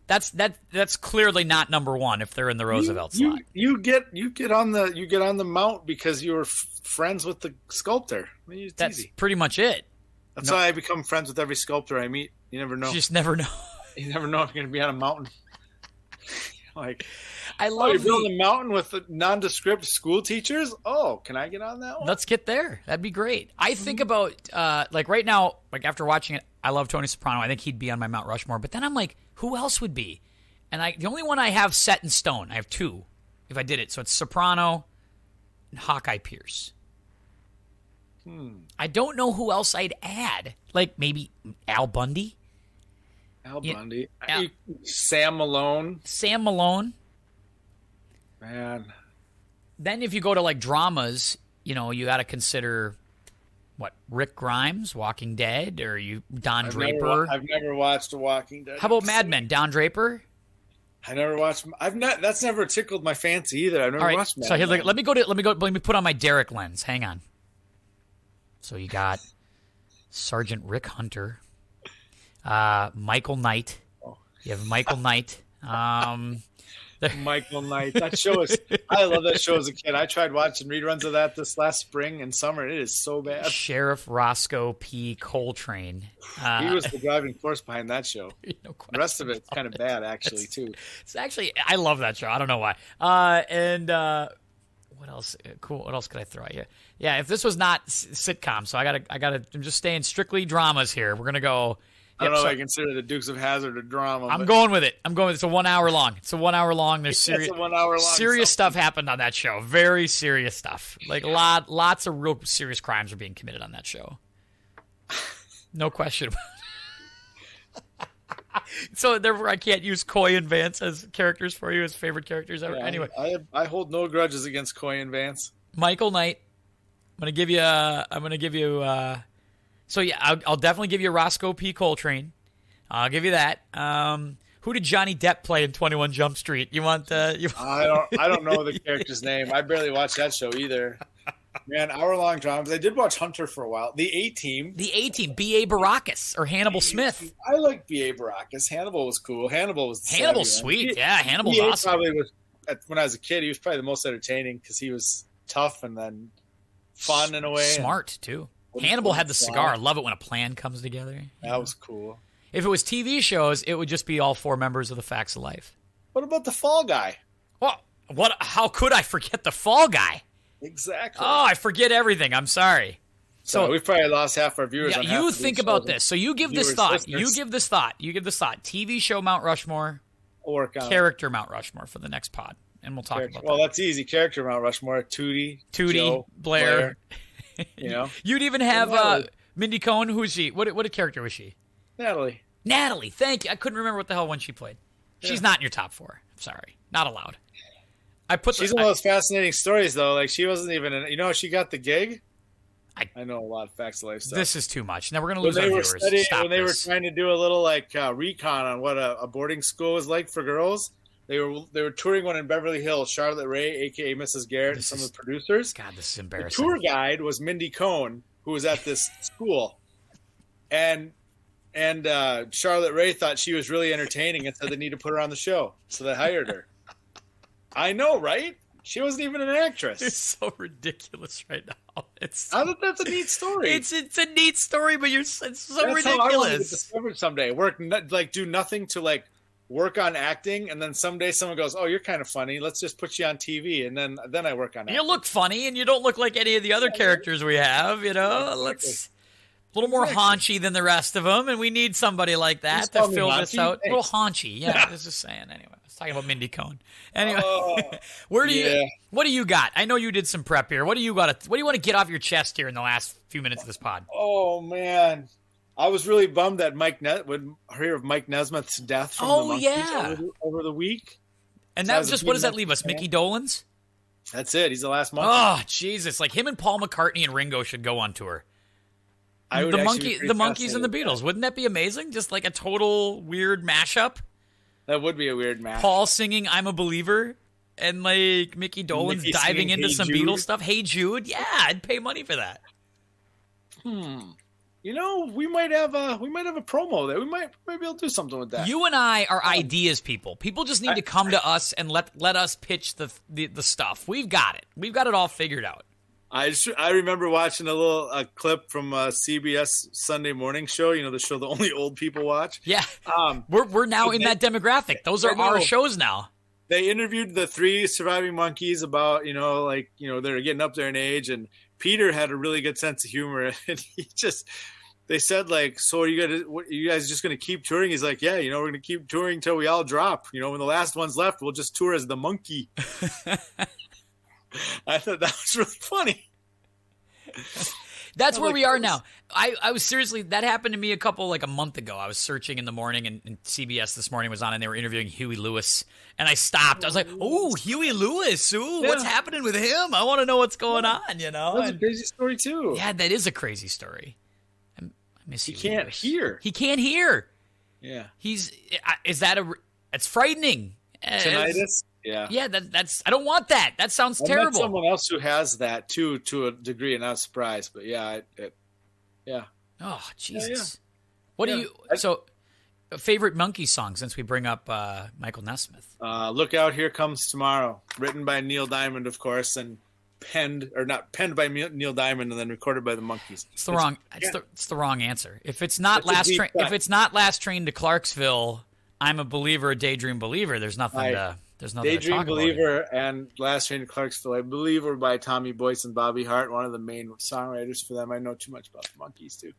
That's clearly not number 1 if they're in the Roosevelt slot. You get on the mount because you were friends with the sculptor. I mean, that's easy. Pretty much it. That's why I become friends with every sculptor I meet. You never know. You just never know. You never know if you're going to be on a mountain. I love you're building a mountain with nondescript school teachers? Oh, can I get on that one? Let's get there. That'd be great. I think about, right now, after watching it, I love Tony Soprano. I think he'd be on my Mount Rushmore. But then I'm like, who else would be? And the only one I have set in stone, I have 2 if I did it. So it's Soprano and Hawkeye Pierce. I don't know who else I'd add. Like maybe Al Bundy? Bundy. Sam Malone. Sam Malone. Man. Then if you go to dramas, you got to consider Rick Grimes, Walking Dead, or Don Draper. I've never watched a Walking Dead. How about Mad Men? Don Draper. I never watched. That's never tickled my fancy either. I've never watched Mad Men. So let me put on my Derek lens. Hang on. So you got Sergeant Rick Hunter, Michael Knight. You have Michael Knight. Michael Knight. That show is. I love that show as a kid. I tried watching reruns of that this last spring and summer. It is so bad. Sheriff Roscoe P. Coltrane. He was the driving force behind that show. No question. The rest of it's kind of bad, actually, too. It's actually, I love that show. I don't know why. What else? Cool. What else could I throw at you? Yeah, if this was not sitcom, so I'm just staying strictly dramas here. We're gonna go. I don't know if I consider the Dukes of Hazzard a drama. I'm going with it. It's a 1 hour long. There's serious, 1 hour long. Serious stuff happened on that show. Very serious stuff. Lots of real serious crimes are being committed on that show. No question about it. So therefore, I can't use Coy and Vance as characters for you as favorite characters ever. Yeah, anyway, I hold no grudges against Coy and Vance. Michael Knight. I'm gonna give you. So yeah, I'll definitely give you Roscoe P. Coltrane. I'll give you that. Who did Johnny Depp play in 21 Jump Street? You want the? I don't know the character's name. I barely watched that show either. Man, hour-long dramas. I did watch Hunter for a while. The A-Team. B.A. Baracus or Hannibal Smith. I like B.A. Baracus. Hannibal was cool. Hannibal's sweet. Yeah, Hannibal's awesome. Probably was, when I was a kid, he was probably the most entertaining because he was tough and then fun in a way. Smart, too. Hannibal had the cigar. I love it when a plan comes together. That was cool. If it was TV shows, it would just be all 4 members of the Facts of Life. What about the Fall Guy? Well, how could I forget the Fall Guy? Exactly. Oh, I forget everything. I'm sorry. So we've probably lost half our viewers. Yeah, you think about this. So you give this thought. You give this thought. TV show Mount Rushmore. Or character Mount Rushmore for the next pod, and we'll talk about that. Well, that's easy. Character Mount Rushmore. Tootie, Joe, Blair. You'd even have Mindy Cohn. Who is she? What character was she? Natalie. Thank you. I couldn't remember what the hell one she played. Yeah. She's not in your top 4. Sorry, not allowed. She's one of those fascinating stories, though. Like, she wasn't even in, she got the gig? I know a lot of Facts of Life stuff. This is too much. Now we're going to lose our viewers. When they were trying to do a little, recon on what a boarding school was like for girls, they were touring one in Beverly Hills. Charlotte Ray, a.k.a. Mrs. Garrett, and some of the producers. God, this is embarrassing. The tour guide was Mindy Cohn, who was at this school. And Charlotte Ray thought she was really entertaining and said they need to put her on the show. So they hired her. I know, right? She wasn't even an actress. It's so ridiculous right now. I think that's a neat story. It's a neat story, but it's so that's ridiculous. How I want to get discovered someday. Do nothing to work on acting, and then someday someone goes, "Oh, you're kind of funny. Let's just put you on TV." And then I work on acting. You look funny, and you don't look like any of the other characters we have. Let's. A little more haunchy than the rest of them, and we need somebody like that to fill this out. A little haunchy, yeah. I was just saying. Anyway, I was talking about Mindy Cohn. Anyway, what do you got? I know you did some prep here. What do you want to get off your chest here in the last few minutes of this pod? Oh man, I was really bummed that would hear of Mike Nesmith's death from the Monkees over the week. And that was just, what does that leave us? Mickey Dolenz? That's it. He's the last Monkee. Oh Jesus! Like him and Paul McCartney and Ringo should go on tour. I would actually be pretty the Monkees and the fascinated with Beatles. Wouldn't that be amazing? Just like a total weird mashup. That would be a weird match. Paul singing "I'm a Believer" and like Mickey Dolenz Mickey diving singing into Hey some Jude. Beatles stuff. Hey Jude, yeah, I'd pay money for that. You know, we might have a promo there. We might be able to do something with that. You and I are ideas people. People just need to come to us and let us pitch the stuff. We've got it. We've got it all figured out. I remember watching a clip from CBS Sunday morning show. You know, the show that only old people watch. Yeah, we're now in that demographic. Those are our shows now. They interviewed the 3 surviving monkeys about, they're getting up there in age, and Peter had a really good sense of humor, and they said, like, so are you guys just going to keep touring? He's like, yeah, we're going to keep touring till we all drop. When the last one's left, we'll just tour as the monkey. I thought that was really funny. That's where we are now. I was seriously, that happened to me a month ago. I was searching in the morning, and CBS this morning was on, and they were interviewing Huey Lewis. And I stopped. I was like, "Oh, Huey Lewis! Ooh, what's happening with him? I want to know what's going on." That's a crazy story too. Yeah, that is a crazy story. I miss He Huey can't Lewis. hear. He can't hear. Yeah. That's frightening. Tinnitus. Yeah. Yeah, that's. I don't want that. That sounds terrible. I met someone else who has that too, to a degree, and I was surprised. But yeah, yeah. Oh Jesus! What do you? So, favorite Monkey song since we bring up Micheal Nesmith? Look Out, Here Comes Tomorrow, written by Neil Diamond, of course, and not penned by Neil Diamond, and then recorded by the Monkees. It's the wrong answer. If it's not Last Train to Clarksville, I'm a Believer, a Daydream Believer. There's nothing to. There's nothing Daydream to talk Believer about. and Last Train to Clarksville, I believe, were by Tommy Boyce and Bobby Hart, one of the main songwriters for them. I know too much about the Monkees too.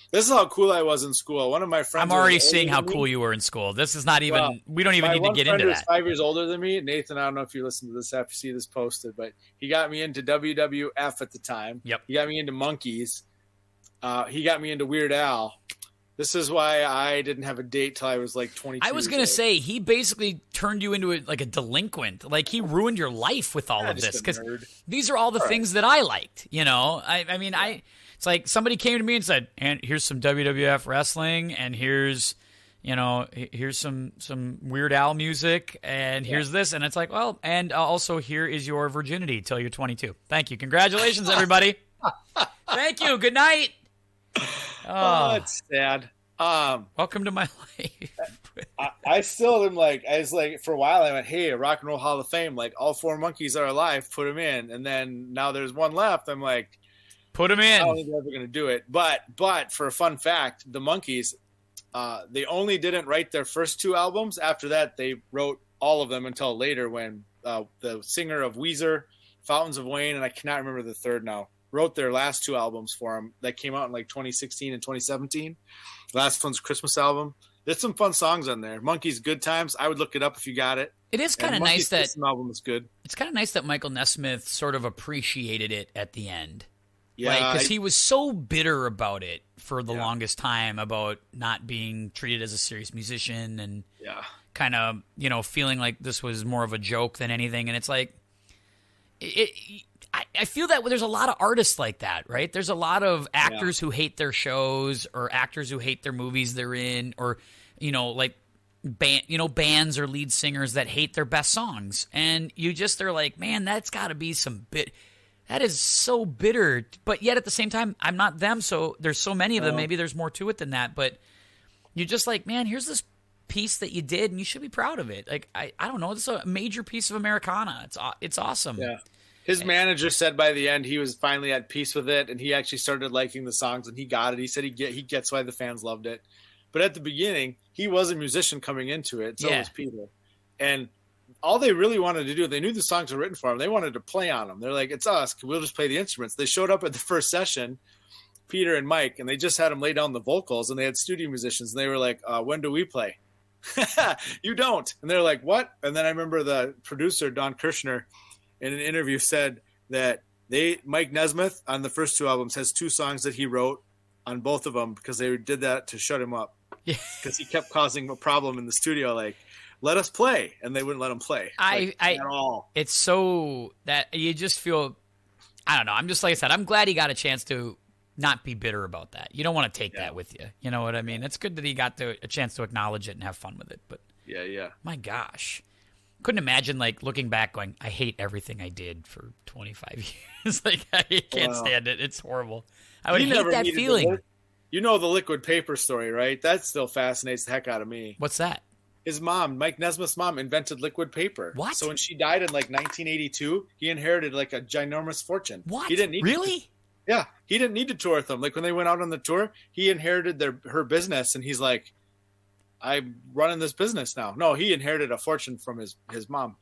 This is how cool I was in school. One of my friends. I'm already seeing how cool you were in school. This is not even. Well, we don't even need to get into that. My 5 years older than me, Nathan. I don't know if you listen to this after you see this posted, but he got me into WWF at the time. Yep. He got me into Monkees. He got me into Weird Al. This is why I didn't have a date till I was like 22. I was going to say, he basically turned you into a delinquent. Like, he ruined your life with all of this. Because these are all the things that I liked, it's like somebody came to me and said, and here's some WWF wrestling, and here's some Weird Al music, and here's this. And it's like, well, and also here is your virginity till you're 22. Thank you. Congratulations, everybody. Thank you. Good night. Oh, it's sad. Welcome to my life. I still am like, for a while I went, hey, Rock and Roll Hall of Fame, like all 4 Monkees are alive, put them in. And then now there's one left. I'm like, put them in. I don't think they're ever going to do it. But for a fun fact, the Monkees, they only didn't write their first 2 albums. After that, they wrote all of them until later when the singer of Weezer, Fountains of Wayne, and I cannot remember the third now, wrote their last 2 albums for them that came out in like 2016 and 2017. The last one's a Christmas album. There's some fun songs on there. Monkees, Good Times. I would look it up if you got it. It is kind of nice that the album is good. It's kind of nice that Micheal Nesmith sort of appreciated it at the end. Yeah, because he was so bitter about it for the longest time, about not being treated as a serious musician, and kind of feeling like this was more of a joke than anything. And it's like, I feel that there's a lot of artists like that, right? There's a lot of actors who hate their shows, or actors who hate their movies they're in, or bands or lead singers that hate their best songs, and they're like, man, that's got to be some that is so bitter. But yet at the same time, I'm not them, so there's so many of them. Maybe there's more to it than that. But you're just like, man, here's this piece that you did, and you should be proud of it. Like I don't know, it's a major piece of Americana. It's awesome. Yeah. His manager said by the end he was finally at peace with it, and he actually started liking the songs, and he got it. He said he gets why the fans loved it. But at the beginning, he was a musician coming into it. So was Peter. And all they really wanted to do, they knew the songs were written for them. They wanted to play on them. They're like, it's us. We'll just play the instruments. They showed up at the first session, Peter and Mike, and they just had them lay down the vocals, and they had studio musicians. And they were like, when do we play? You don't. And they're like, what? And then I remember the producer, Don Kirshner, in an interview said that Mike Nesmith on the first 2 albums has 2 songs that he wrote on both of them because they did that to shut him up. Yeah. Because he kept causing a problem in the studio, like, let us play, and they wouldn't let him play. At all. It's so that you just feel, I don't know. I'm just, like I said, I'm glad he got a chance to not be bitter about that. You don't want to take that with you. You know what I mean? It's good that he got a chance to acknowledge it and have fun with it. But yeah. My gosh. Couldn't imagine, like, looking back going, I hate everything I did for 25 years. Like, I can't stand it. It's horrible. I would hate that feeling. You know the liquid paper story, right? That still fascinates the heck out of me. What's that? His mom, Mike Nesmith's mom, invented liquid paper. What? So when she died in like 1982, he inherited like a ginormous fortune. What? He didn't need really? Yeah, he didn't need to tour with them. Like when they went out on the tour, he inherited her business, and he's like, I'm running this business now. No, he inherited a fortune from his mom.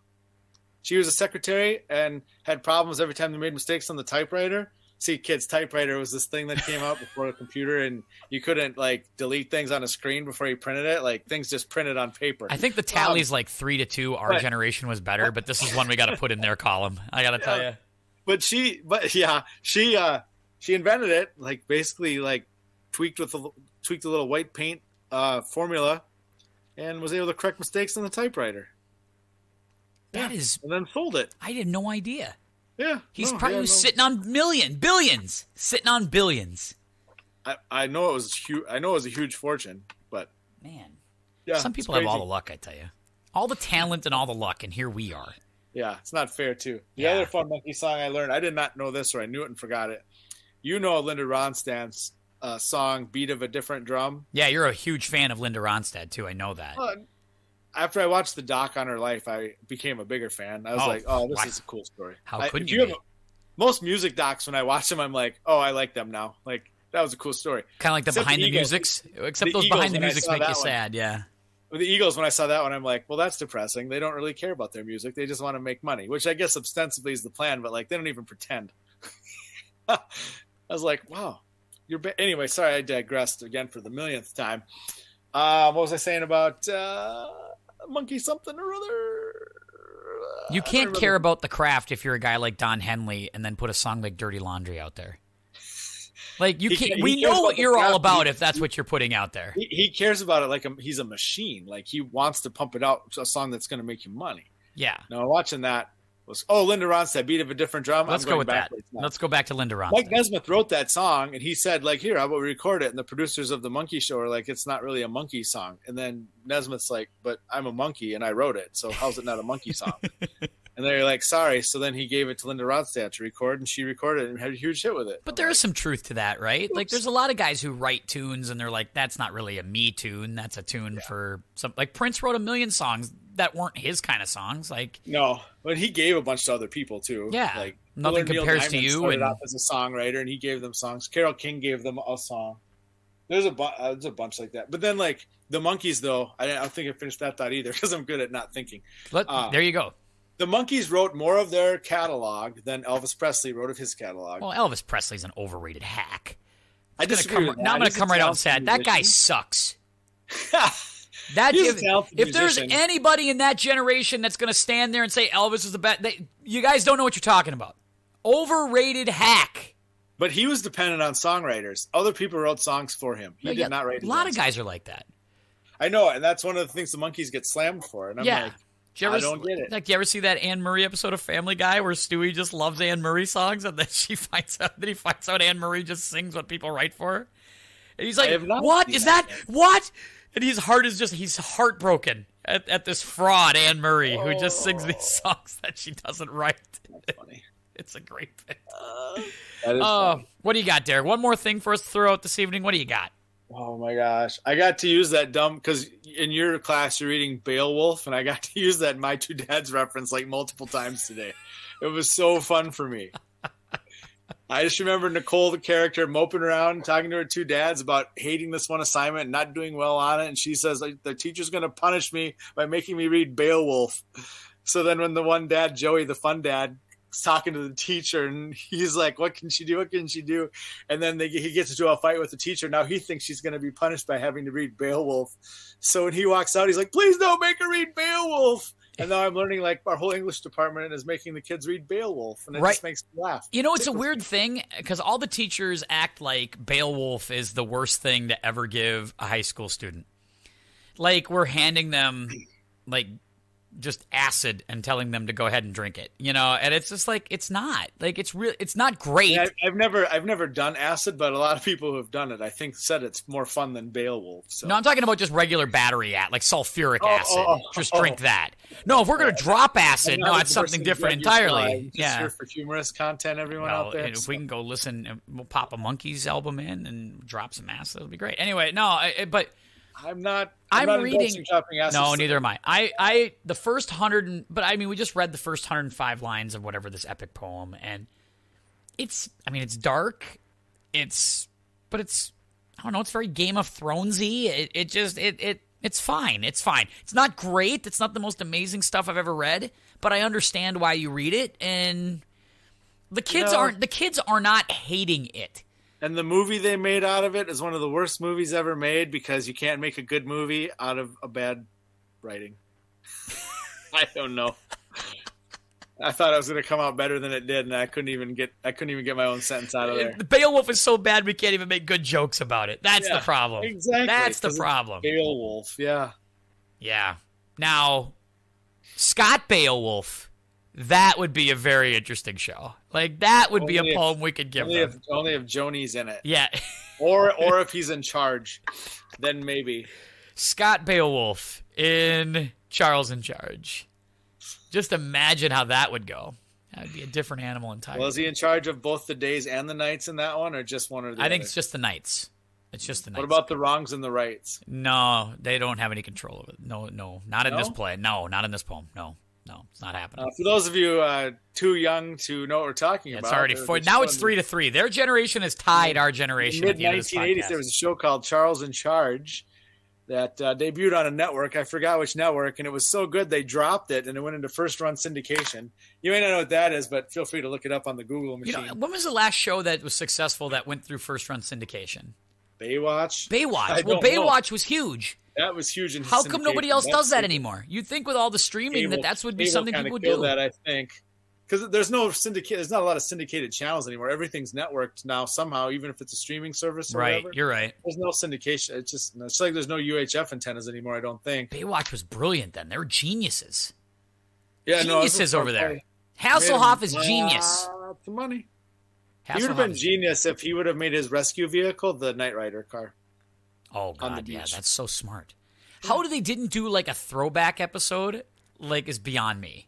She was a secretary and had problems every time they made mistakes on the typewriter. See, kids, typewriter was this thing that came out before a computer, and you couldn't like delete things on a screen before you printed it. Like things just printed on paper. I think the tally's like 3-2. Our generation was better, but this is one we got to put in their column. I got to tell you. But she invented it, like basically like tweaked a little white paint formula, and was able to correct mistakes on the typewriter. That is, and then sold it. I had no idea. Yeah, he's probably sitting on billions, sitting on billions. I know it was huge. I know it was a huge fortune, but man, yeah, some people have all the luck. I tell you, all the talent and all the luck, and here we are. Yeah, it's not fair too. The other Fun Monkey song I learned, I did not know this, or I knew it and forgot it. You know Linda Ronstadt's song "Beat of a Different Drum." Yeah, you're a huge fan of Linda Ronstadt too. I know that. After I watched the doc on her life, I became a bigger fan. I was like, "Oh, this is a cool story." How couldn't you be? Most music docs, when I watch them, I'm like, "Oh, I like them now." Like that was a cool story. Kind of like the behind the musics, except those behind the musics make you sad. Yeah. With the Eagles, when I saw that one, I'm like, "Well, that's depressing. They don't really care about their music. They just want to make money," which I guess ostensibly is the plan, but like they don't even pretend. I was like, "Wow, anyway." Sorry, I digressed again for the millionth time. What was I saying about? Monkey something or other. You can't care about the craft if you're a guy like Don Henley and then put a song like Dirty Laundry out there. Like you can't. We know what you're all about if that's what you're putting out there. He cares about it like he's a machine. Like he wants to pump it out, a song that's going to make you money. Yeah. Now watching that was Linda Ronstadt, Beat of a Different Drum. Let's go with that. Let's go back to Linda Ronstadt. Mike Nesmith wrote that song, and he said, like, here, how about we record it? And the producers of the Monkey Show are like, it's not really a monkey song. And then Nesmith's like, but I'm a monkey, and I wrote it, so how's it not a monkey song? And they're like, sorry. So then he gave it to Linda Ronstadt to record, and she recorded it and had a huge hit with it. But there is some truth to that, right? Oops. Like, there's a lot of guys who write tunes, and they're like, that's not really a me tune. That's a tune for some. Like, Prince wrote a million songs that weren't his kind of songs. Like, no, but he gave a bunch to other people too. Yeah, like Nothing Compares to You. And off as a songwriter, and he gave them songs. Carole King gave them a song. There's a bunch like that. But then, like the Monkees, though, I don't think I finished that thought either because I'm good at not thinking. There you go. The Monkees wrote more of their catalog than Elvis Presley wrote of his catalog. Well, Elvis Presley's an overrated hack. I disagree with that. Now I'm going to come right out and say that guy sucks. If there's anybody in that generation that's going to stand there and say Elvis is the best, you guys don't know what you're talking about. Overrated hack. But he was dependent on songwriters. Other people wrote songs for him. He did not write. A lot of guys are like that. I know, and that's one of the things the Monkees get slammed for. And I'm like, I don't get it. Like, do you ever see that Anne Murray episode of Family Guy where Stewie just loves Anne Murray songs, and then he finds out Anne Murray just sings what people write for her, and he's like, "What is that? What?" And his heart is he's heartbroken at this fraud Anne Murray who just sings these songs that she doesn't write. That's funny. It's a great bit. That is funny. What do you got, Derek? One more thing for us to throw out this evening. What do you got? Oh my gosh. I got to use that because in your class you're reading Beowulf, and I got to use that My Two Dads reference like multiple times today. It was so fun for me. I just remember Nicole, the character, moping around, talking to her two dads about hating this one assignment and not doing well on it. And she says, the teacher's going to punish me by making me read Beowulf. So then when the one dad, Joey, the fun dad, talking to the teacher, and he's like, what can she do? What can she do? And then he gets into a fight with the teacher. Now he thinks she's going to be punished by having to read Beowulf. So when he walks out, he's like, please don't make her read Beowulf. And now I'm learning like our whole English department is making the kids read Beowulf, and it just makes me laugh. You know, it's a weird thing because all the teachers act like Beowulf is the worst thing to ever give a high school student. Like we're handing them like just acid and telling them to go ahead and drink it, and it's just like, it's not like, it's not great. Yeah, I've never done acid, but a lot of people who have done it, I think, said it's more fun than Beowulf. So. No, I'm talking about just regular battery like sulfuric acid. Just drink that. No, if we're going to drop acid, no, it's something different entirely. Just here for humorous content, everyone out there. If we can go listen, and we'll pop a Monkeys album in and drop some acid, it'll be great. Anyway, no, but I'm not reading. No, neither am I. The first 100, but I mean, we just read the first 105 lines of whatever this epic poem, and it's dark. But it's, I don't know, it's very Game of Thronesy. It's fine. It's fine. It's not great. It's not the most amazing stuff I've ever read, but I understand why you read it, and the kids are not hating it. And the movie they made out of it is one of the worst movies ever made because you can't make a good movie out of a bad writing. I don't know. I thought it was going to come out better than it did, and I couldn't even get my own sentence out of there. Beowulf is so bad we can't even make good jokes about it. That's the problem. Exactly. That's the problem. Beowulf, yeah. Yeah. Now, Scott Beowulf, that would be a very interesting show. Like, that would be a poem we could give them. Only if Joni's in it. Yeah. or if he's in charge, then maybe. Scott Beowulf in Charles in Charge. Just imagine how that would go. That would be a different animal entirely. Well, is he in charge of both the days and the nights in that one, or just one or the other? I think it's just the nights. It's just the nights. What about the wrongs and the rights? No, they don't have any control of it. No, not in this play. No, not in this poem. No, it's not happening. For those of you too young to know what we're talking about. It's already now it's 3-3. Their generation has tied our generation. In the mid-1980s, there was a show called Charles in Charge that debuted on a network. I forgot which network, and it was so good they dropped it, and it went into first-run syndication. You may not know what that is, but feel free to look it up on the Google machine. When was the last show that was successful that went through first-run syndication? Baywatch. Baywatch was huge. That was huge. How come nobody else does that anymore? You'd think with all the streaming that would be something people would do. That, I think. Because there's not a lot of syndicated channels anymore. Everything's networked now somehow, even if it's a streaming service or whatever. You're right. There's no syndication. It's like there's no UHF antennas anymore, I don't think. Baywatch was brilliant then. They were geniuses. Yeah, geniuses over there. Hasselhoff is genius. Lots of money. He would have been genius if he would have made his rescue vehicle the Knight Rider car. Oh, God, yeah, that's so smart. How they didn't do like a throwback episode is beyond me.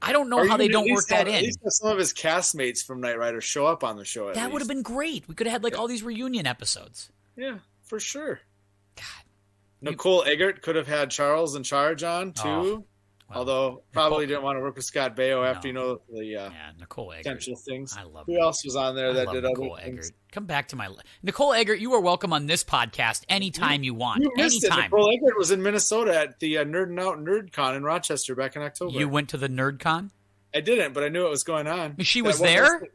I don't know how they don't work that in. At least some of his castmates from Knight Rider show up on the show. That would have been great. We could have had all these reunion episodes. Yeah, for sure. God. Nicole Eggert could have had Charles in Charge on too. Although probably didn't want to work with Scott Baio after the Nicole Eggert. potential things. I love Who else was on there that did Nicole other things? Eggert. Come back to Nicole Eggert. You are welcome on this podcast anytime you want. You missed anytime. it. Nicole Eggert was in Minnesota at the Nerdin' Out NerdCon in Rochester back in October. You went to the NerdCon? I didn't, but I knew what was going on. She was there?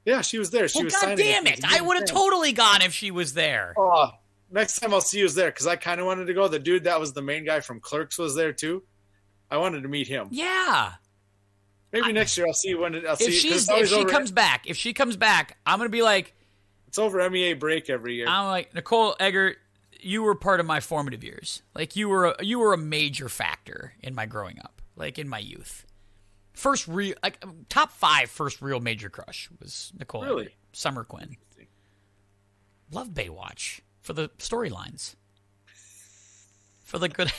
Yeah, she was there. She was God damn it! I would have totally gone if she was there. Oh, next time I'll see you there because I kind of wanted to go. The dude that was the main guy from Clerks was there too. I wanted to meet him. Yeah. Maybe next year I'll see when if she comes back. If she comes back, I'm gonna be like, it's over MEA break every year. I'm like, Nicole Eggert, you were part of my formative years. Like you were a major factor in my growing up, like in my youth. First real, top 5 first real major crush was Nicole Eggert. Summer Quinn. Love Baywatch for the storylines, for the good.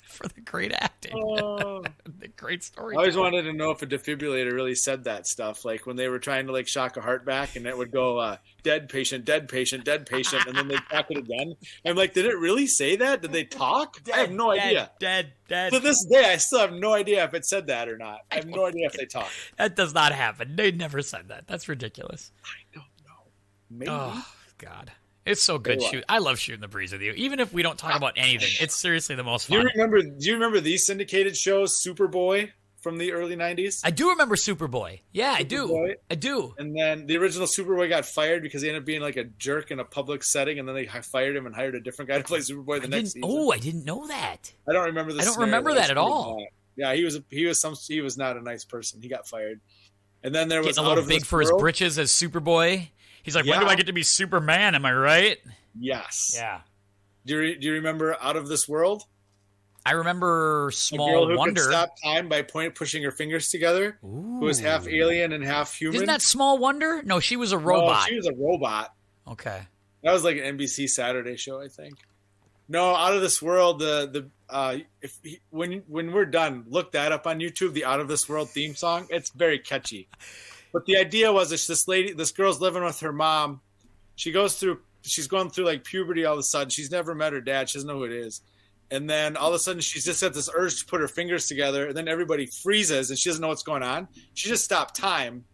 For the great acting, the great story. I always wanted to know if a defibrillator really said that stuff, like when they were trying to shock a heart back, and it would go dead patient, dead patient, dead patient, and then they talk it again. I'm like, did it really say that? Did they talk? I have no idea. Dead. To this day, I still have no idea if it said that or not. I have no idea if they talk. That does not happen. They never said that. That's ridiculous. I don't know. Maybe. Oh God. It's so good. I love shooting the breeze with you. Even if we don't talk about anything, it's seriously the most fun. Do you remember these syndicated shows, Superboy from the early 90s? I do remember Superboy. Yeah, I do. And then the original Superboy got fired because he ended up being like a jerk in a public setting, and then they fired him and hired a different guy to play Superboy the next season. Oh, I didn't know that. I don't remember this. I don't remember that at all. Yeah, he was not a nice person. He got fired. And then there was getting a little big for his britches as Superboy. He's like, when do I get to be Superman? Am I right? Yes. Yeah. Do you remember Out of This World? I remember A Small girl who Wonder. could stop time by pushing her fingers together. Ooh. Who was half alien and half human. Isn't that Small Wonder? No, she was a robot. No, she was a robot. Okay. That was like an NBC Saturday show, I think. No, Out of This World. When we're done, look that up on YouTube. The Out of This World theme song. It's very catchy. But the idea was this girl's living with her mom. She's going through like puberty all of a sudden. She's never met her dad. She doesn't know who it is. And then all of a sudden she's just got this urge to put her fingers together. And then everybody freezes and she doesn't know what's going on. She just stopped time.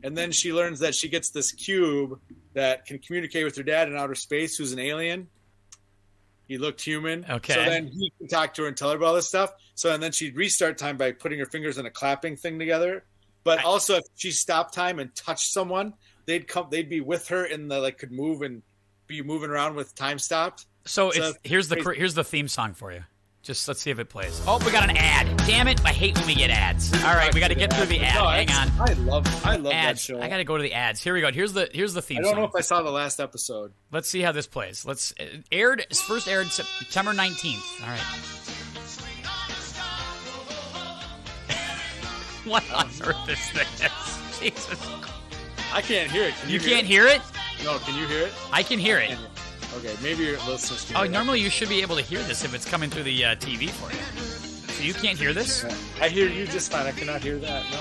And then she learns that she gets this cube that can communicate with her dad in outer space, who's an alien. He looked human. Okay. So then he can talk to her and tell her about all this stuff. So and then she'd restart time by putting her fingers in a clapping thing together. But also if she stopped time and touched someone, they'd be with her in the could move and be moving around with time stopped. So here's the theme song for you. Just let's see if it plays. Oh, we got an ad. Damn it! I hate when we get ads. All right, we got to get through the ad. Hang on. I love ads. that show. I got to go to the ads. Here we go. Here's the theme song. I don't know if I saw the last episode. Let's see how this plays. First aired September 19th. All right. What on earth is this? Jesus. I can't hear it. You can't hear it? No, can you hear it? I can hear it. Okay, maybe your listeners can Oh, hear it. normally you should be able to hear this if it's coming through the TV for you. So you can't hear this? I hear you just fine. I cannot hear that. No.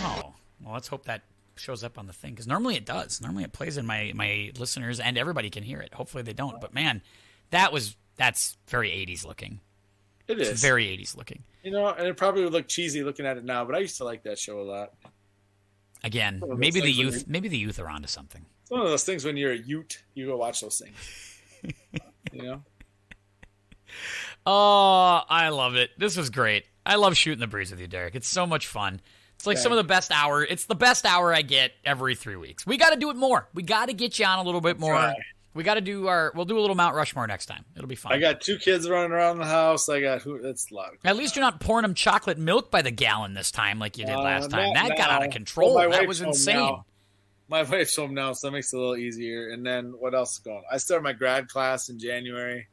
Oh, well, let's hope that shows up on the thing because normally it does. Normally it plays in my listeners and everybody can hear it. Hopefully they don't. But man, that's very 80s looking. It is. It's very 80s looking. And it probably would look cheesy looking at it now, but I used to like that show a lot. Again, maybe the youth are onto something. It's one of those things when you're a ute, you go watch those things. You know? Oh, I love it. This was great. I love shooting the breeze with you, Derek. It's so much fun. It's like some of the best hour. It's the best hour I get every 3 weeks. We got to do it more. We got to get you on a little bit more. Right. We got to we'll do a little Mount Rushmore next time. It'll be fun. I got 2 kids running around the house. That's a lot. At least you're not pouring them chocolate milk by the gallon this time like you did last time. That got out of control. Well, that was insane. My wife's home now, so that makes it a little easier. And then what else is going on? I start my grad class in January.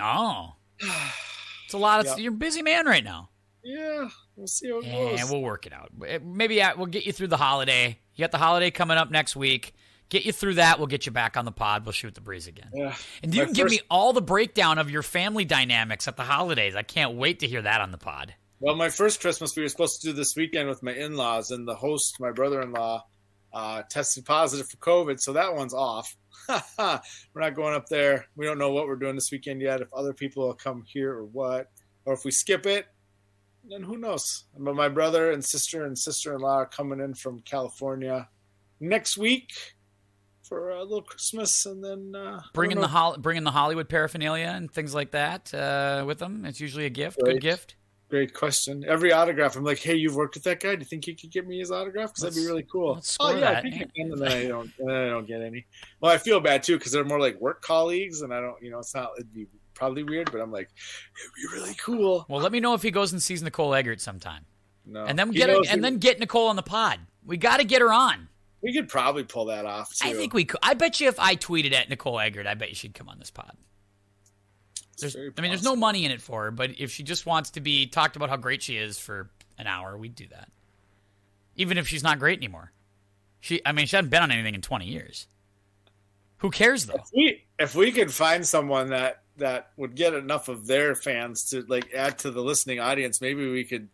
Oh. It's a lot of... You're a busy man right now. Yeah, we'll see how it goes. Yeah, we'll work it out. Maybe we'll get you through the holiday. You got the holiday coming up next week. Get you through that. We'll get you back on the pod. We'll shoot the breeze again. Yeah. And you can give me all the breakdown of your family dynamics at the holidays. I can't wait to hear that on the pod. Well, my first Christmas we were supposed to do this weekend with my in-laws, and the host, my brother-in-law, tested positive for COVID, so that one's off. We're not going up there. We don't know what we're doing this weekend yet, if other people will come here or what. Or if we skip it, then who knows. But my brother and sister-in-law are coming in from California next week for a little Christmas, and then bringing the Hollywood paraphernalia and things like that with them. It's usually a gift, Great. Good gift. Great question. Every autograph, I'm like, hey, you've worked with that guy. Do you think you could get me his autograph? Because that'd be really cool. Oh yeah, I think I can, and then I don't get any. Well, I feel bad too because they're more like work colleagues, and I don't, it's not. It'd be probably weird, but I'm like, it'd be really cool. Well, let me know if he goes and sees Nicole Eggert sometime. No, and then get Nicole on the pod. We got to get her on. We could probably pull that off too. I think we could. I bet you if I tweeted at Nicole Eggert, I bet you she'd come on this pod. There's no money in it for her, but if she just wants to be talked about how great she is for an hour, we'd do that. Even if she's not great anymore. She hasn't been on anything in 20 years. Who cares though? If we could find someone that would get enough of their fans to add to the listening audience, maybe we could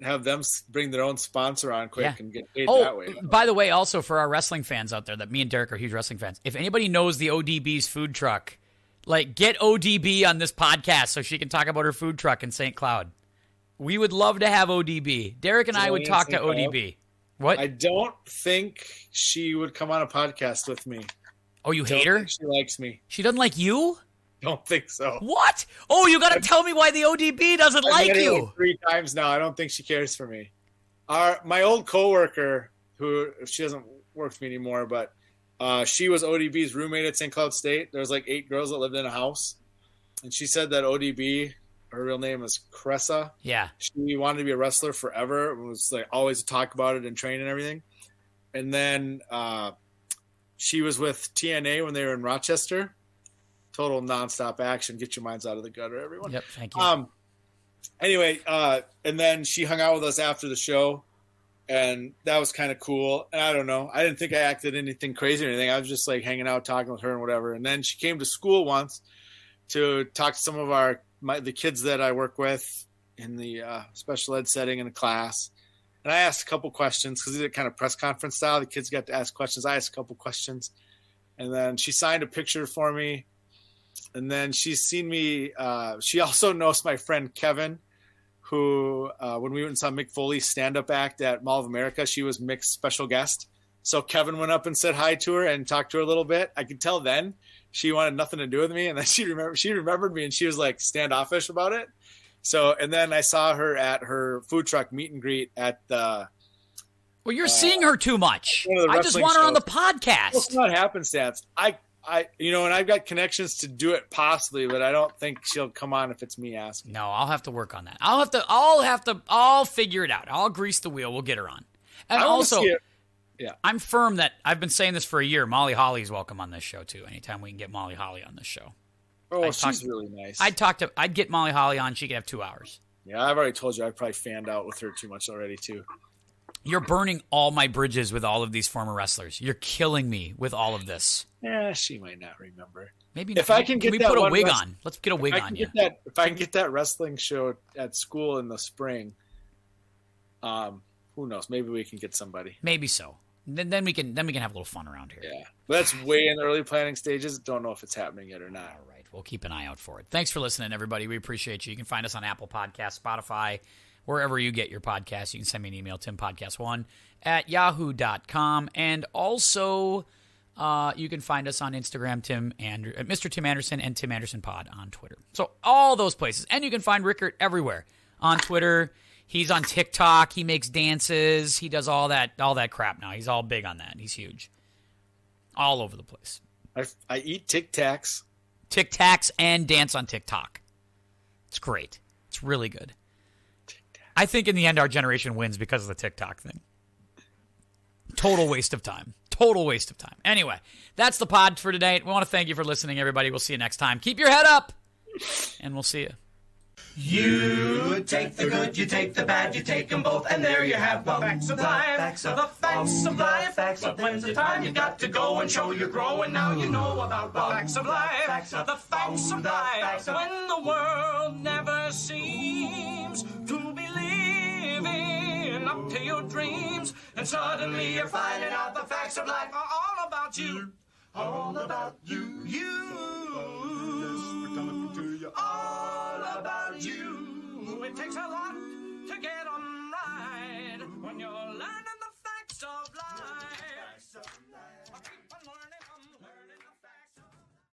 have them bring their own sponsor on quick and get paid that way. By the way, also for our wrestling fans out there, that me and Derek are huge wrestling fans. If anybody knows the O.D.B's food truck, get O.D.B on this podcast so she can talk about her food truck in St. Cloud. We would love to have O.D.B. Derek and I would talk to O.D.B. What? I don't think she would come on a podcast with me. Oh, you hate her? She likes me. She doesn't like you? Don't think so. What? Oh, you got to tell me why the O.D.B doesn't like you. Like 3 times now. I don't think she cares for me. My old coworker, who she doesn't work with me anymore, but she was O.D.B's roommate at St. Cloud State. There was 8 girls that lived in a house, and she said that O.D.B, her real name is Cressa. Yeah. She wanted to be a wrestler forever. It was always talk about it and train and everything. And then she was with TNA when they were in Rochester. total nonstop action. Get your minds out of the gutter, everyone. Yep, thank you. Anyway, and then she hung out with us after the show, and that was kind of cool. And I don't know. I didn't think I acted anything crazy or anything. I was just like hanging out, talking with her and whatever. And then she came to school once to talk to some of the kids that I work with in the special ed setting in a class. And I asked a couple questions because it's kind of press conference style. The kids got to ask questions. I asked a couple questions. And then she signed a picture for me. And then she's seen me. She also knows my friend Kevin, who when we went and saw Mick Foley's stand-up act at Mall of America, she was Mick's special guest. So Kevin went up and said hi to her and talked to her a little bit. I could tell then she wanted nothing to do with me. And then she remembered me, and she was like standoffish about it. So, and then I saw her at her food truck meet and greet at the. Well, you're seeing her too much. I just want her on the podcast. Well, it's not happenstance. And I've got connections to do it possibly, but I don't think she'll come on if it's me asking. No, I'll have to work on that. I'll figure it out. I'll grease the wheel. We'll get her on. And also, yeah, I'm firm that I've been saying this for a year. Molly Holly's welcome on this show too. Anytime we can get Molly Holly on this show. Oh, she's really nice. I'd get Molly Holly on. She could have 2 hours. Yeah, I've already told you I've probably fanned out with her too much already too. You're burning all my bridges with all of these former wrestlers. You're killing me with all of this. Yeah, she might not remember. Maybe if I can we put a wig on. Let's get a wig on you. If I can get that wrestling show at school in the spring, who knows? Maybe we can get somebody. Maybe so. Then we can have a little fun around here. Yeah, but that's way in the early planning stages. Don't know if it's happening yet or not. All right, we'll keep an eye out for it. Thanks for listening, everybody. We appreciate you. You can find us on Apple Podcasts, Spotify, wherever you get your podcasts. You can send me an email, timpodcast1@yahoo.com, and also you can find us on Instagram, Mr. Tim Anderson and Tim Anderson Pod on Twitter. So all those places, and you can find Rickert everywhere on Twitter. He's on TikTok. He makes dances. He does all that crap now. He's all big on that. He's huge. All over the place. I eat Tic Tacs. Tic Tacs and dance on TikTok. It's great. It's really good. I think in the end our generation wins because of the TikTok thing. Total waste of time. Total waste of time. Anyway, that's the pod for today. We want to thank you for listening, everybody. We'll see you next time. Keep your head up, and we'll see you. You take the good, you take the bad, you take them both, and there you have the facts of life. The facts of life. But when's the time you got to go and show you're growing? Now you know about the facts of life. The facts of life. When the world never seems to be living up to your dreams, and suddenly you're finding out the facts of life are all about you. All about you. All about you. It takes a lot to get 'em right when you're learning.